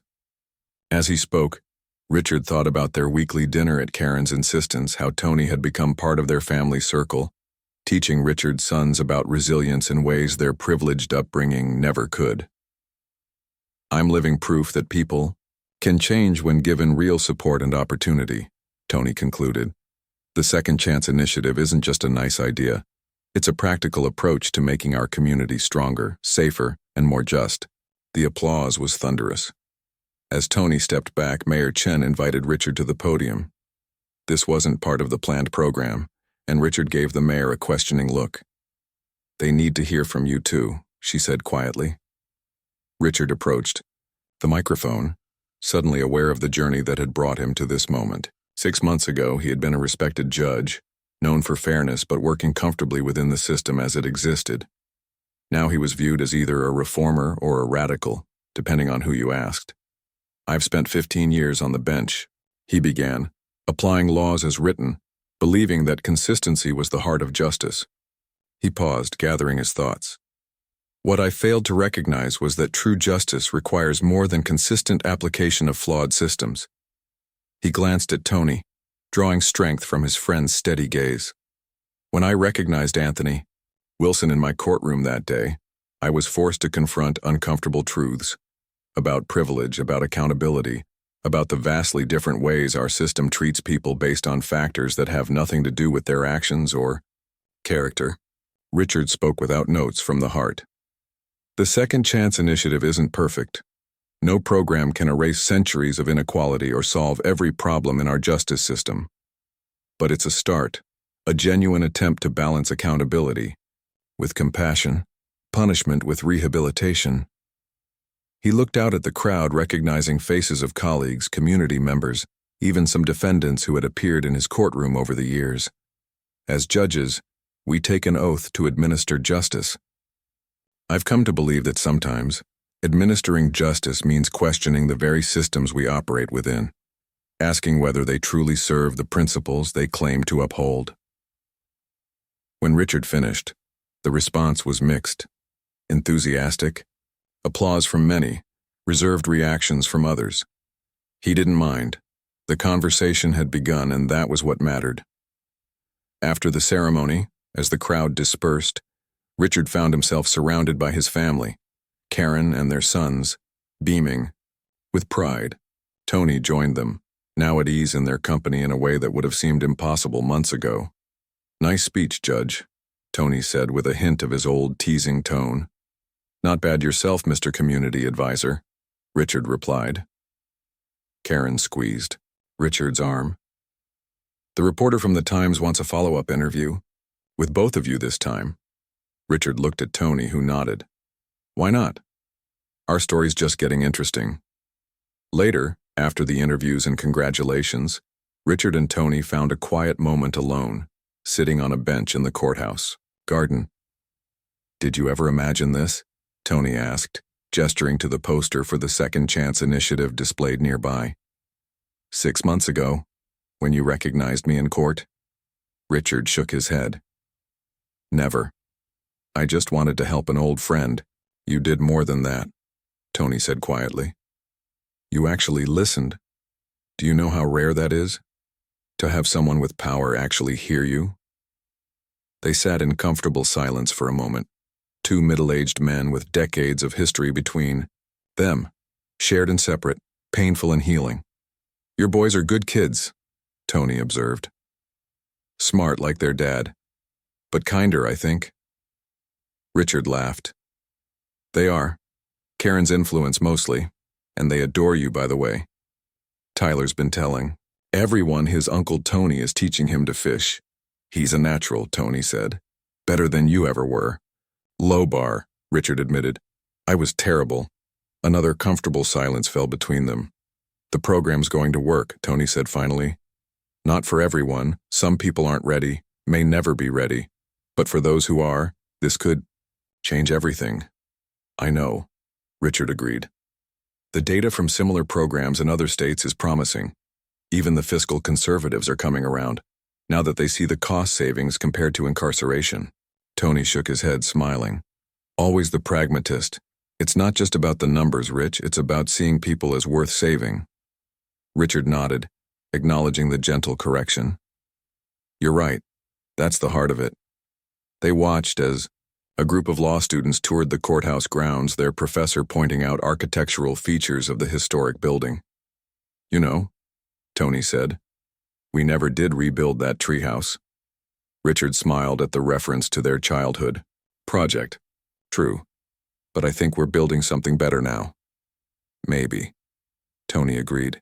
As he spoke, Richard thought about their weekly dinner at Karen's insistence, how Tony had become part of their family circle, teaching Richard's sons about resilience in ways their privileged upbringing never could. I'm living proof that people can change when given real support and opportunity, Tony concluded. The Second Chance Initiative isn't just a nice idea. It's a practical approach to making our community stronger, safer, and more just. The applause was thunderous. As Tony stepped back, Mayor Chen invited Richard to the podium. This wasn't part of the planned program, and Richard gave the mayor a questioning look. They need to hear from you too, she said quietly. Richard approached the microphone, suddenly aware of the journey that had brought him to this moment. 6 months ago, he had been a respected judge, known for fairness but working comfortably within the system as it existed. Now he was viewed as either a reformer or a radical, depending on who you asked. I've spent 15 years on the bench, he began, applying laws as written, believing that consistency was the heart of justice. He paused, gathering his thoughts. What I failed to recognize was that true justice requires more than consistent application of flawed systems. He glanced at Tony, drawing strength from his friend's steady gaze. When I recognized Anthony Wilson in my courtroom that day, I was forced to confront uncomfortable truths about privilege, about accountability, about the vastly different ways our system treats people based on factors that have nothing to do with their actions or character. Richard spoke without notes, from the heart. The Second Chance Initiative isn't perfect. No program can erase centuries of inequality or solve every problem in our justice system. But it's a start, a genuine attempt to balance accountability with compassion, punishment with rehabilitation. He looked out at the crowd, recognizing faces of colleagues, community members, even some defendants who had appeared in his courtroom over the years. As judges, we take an oath to administer justice. I've come to believe that sometimes, administering justice means questioning the very systems we operate within, asking whether they truly serve the principles they claim to uphold. When Richard finished, the response was mixed. Enthusiastic, applause from many, reserved reactions from others. He didn't mind. The conversation had begun, and that was what mattered. After the ceremony, as the crowd dispersed, Richard found himself surrounded by his family, Karen and their sons, beaming with pride. Tony joined them, now at ease in their company in a way that would have seemed impossible months ago. "Nice speech, Judge," Tony said with a hint of his old teasing tone. "Not bad yourself, Mr. Community Advisor," Richard replied. Karen squeezed Richard's arm. "The reporter from the Times wants a follow-up interview, with both of you this time." Richard looked at Tony, who nodded. "Why not? Our story's just getting interesting." Later, after the interviews and congratulations, Richard and Tony found a quiet moment alone, sitting on a bench in the courthouse garden. "Did you ever imagine this?" Tony asked, gesturing to the poster for the Second Chance Initiative displayed nearby. "6 months ago, when you recognized me in court?" Richard shook his head. "Never. I just wanted to help an old friend." "You did more than that," Tony said quietly. "You actually listened. Do you know how rare that is? To have someone with power actually hear you?" They sat in comfortable silence for a moment. Two middle-aged men with decades of history between them, shared and separate, painful and healing. "Your boys are good kids," Tony observed. "Smart like their dad, but kinder, I think." Richard laughed. "They are. Karen's influence mostly, and they adore you, by the way. Tyler's been telling everyone his Uncle Tony is teaching him to fish. He's a natural," Tony said. "Better than you ever were." "Low bar," Richard admitted. "I was terrible." Another comfortable silence fell between them. The program's going to work, Tony said finally. Not for everyone. Some people aren't ready, may never be ready. But for those who are, this could change everything. I know, Richard agreed. The data from similar programs in other states is promising. Even the fiscal conservatives are coming around, now that they see the cost savings compared to incarceration. Tony shook his head, smiling. Always the pragmatist. It's not just about the numbers, Rich, it's about seeing people as worth saving. Richard nodded, acknowledging the gentle correction. You're right. That's the heart of it. They watched as a group of law students toured the courthouse grounds, their professor pointing out architectural features of the historic building. You know, Tony said, we never did rebuild that treehouse. Richard smiled at the reference to their childhood project. True, but I think we're building something better now. Maybe, Tony agreed.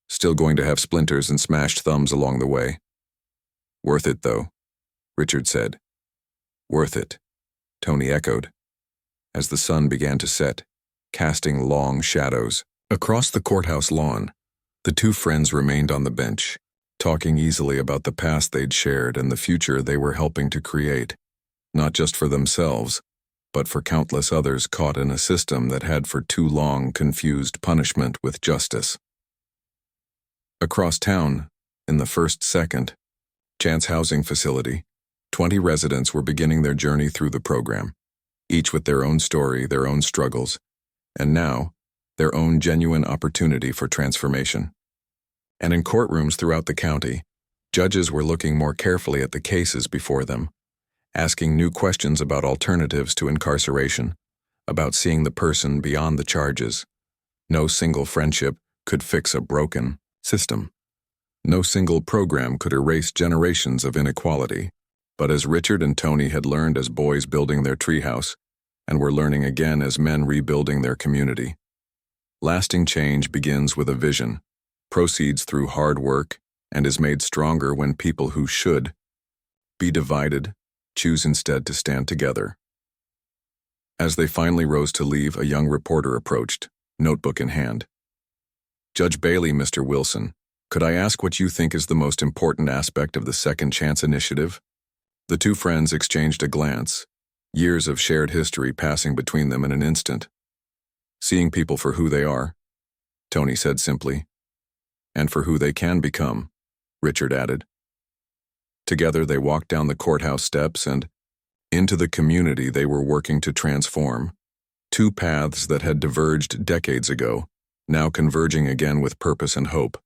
Still going to have splinters and smashed thumbs along the way. Worth it, though, Richard said. Worth it, Tony echoed, as the sun began to set, casting long shadows. Across the courthouse lawn, the two friends remained on the bench, talking easily about the past they'd shared and the future they were helping to create, not just for themselves, but for countless others caught in a system that had for too long confused punishment with justice. Across town, in the First Second Chance Housing Facility, 20 residents were beginning their journey through the program, each with their own story, their own struggles, and now, their own genuine opportunity for transformation. And in courtrooms throughout the county, judges were looking more carefully at the cases before them, asking new questions about alternatives to incarceration, about seeing the person beyond the charges. No single friendship could fix a broken system. No single program could erase generations of inequality. But as Richard and Tony had learned as boys building their treehouse, and were learning again as men rebuilding their community, lasting change begins with a vision, proceeds through hard work, and is made stronger when people who should be divided choose instead to stand together. As they finally rose to leave, a young reporter approached, notebook in hand. Judge Bailey, Mr. Wilson, could I ask what you think is the most important aspect of the Second Chance Initiative? The two friends exchanged a glance, years of shared history passing between them in an instant. Seeing people for who they are, Tony said simply. And for who they can become, Richard added. Together they walked down the courthouse steps and into the community they were working to transform. Two paths that had diverged decades ago, now converging again with purpose and hope.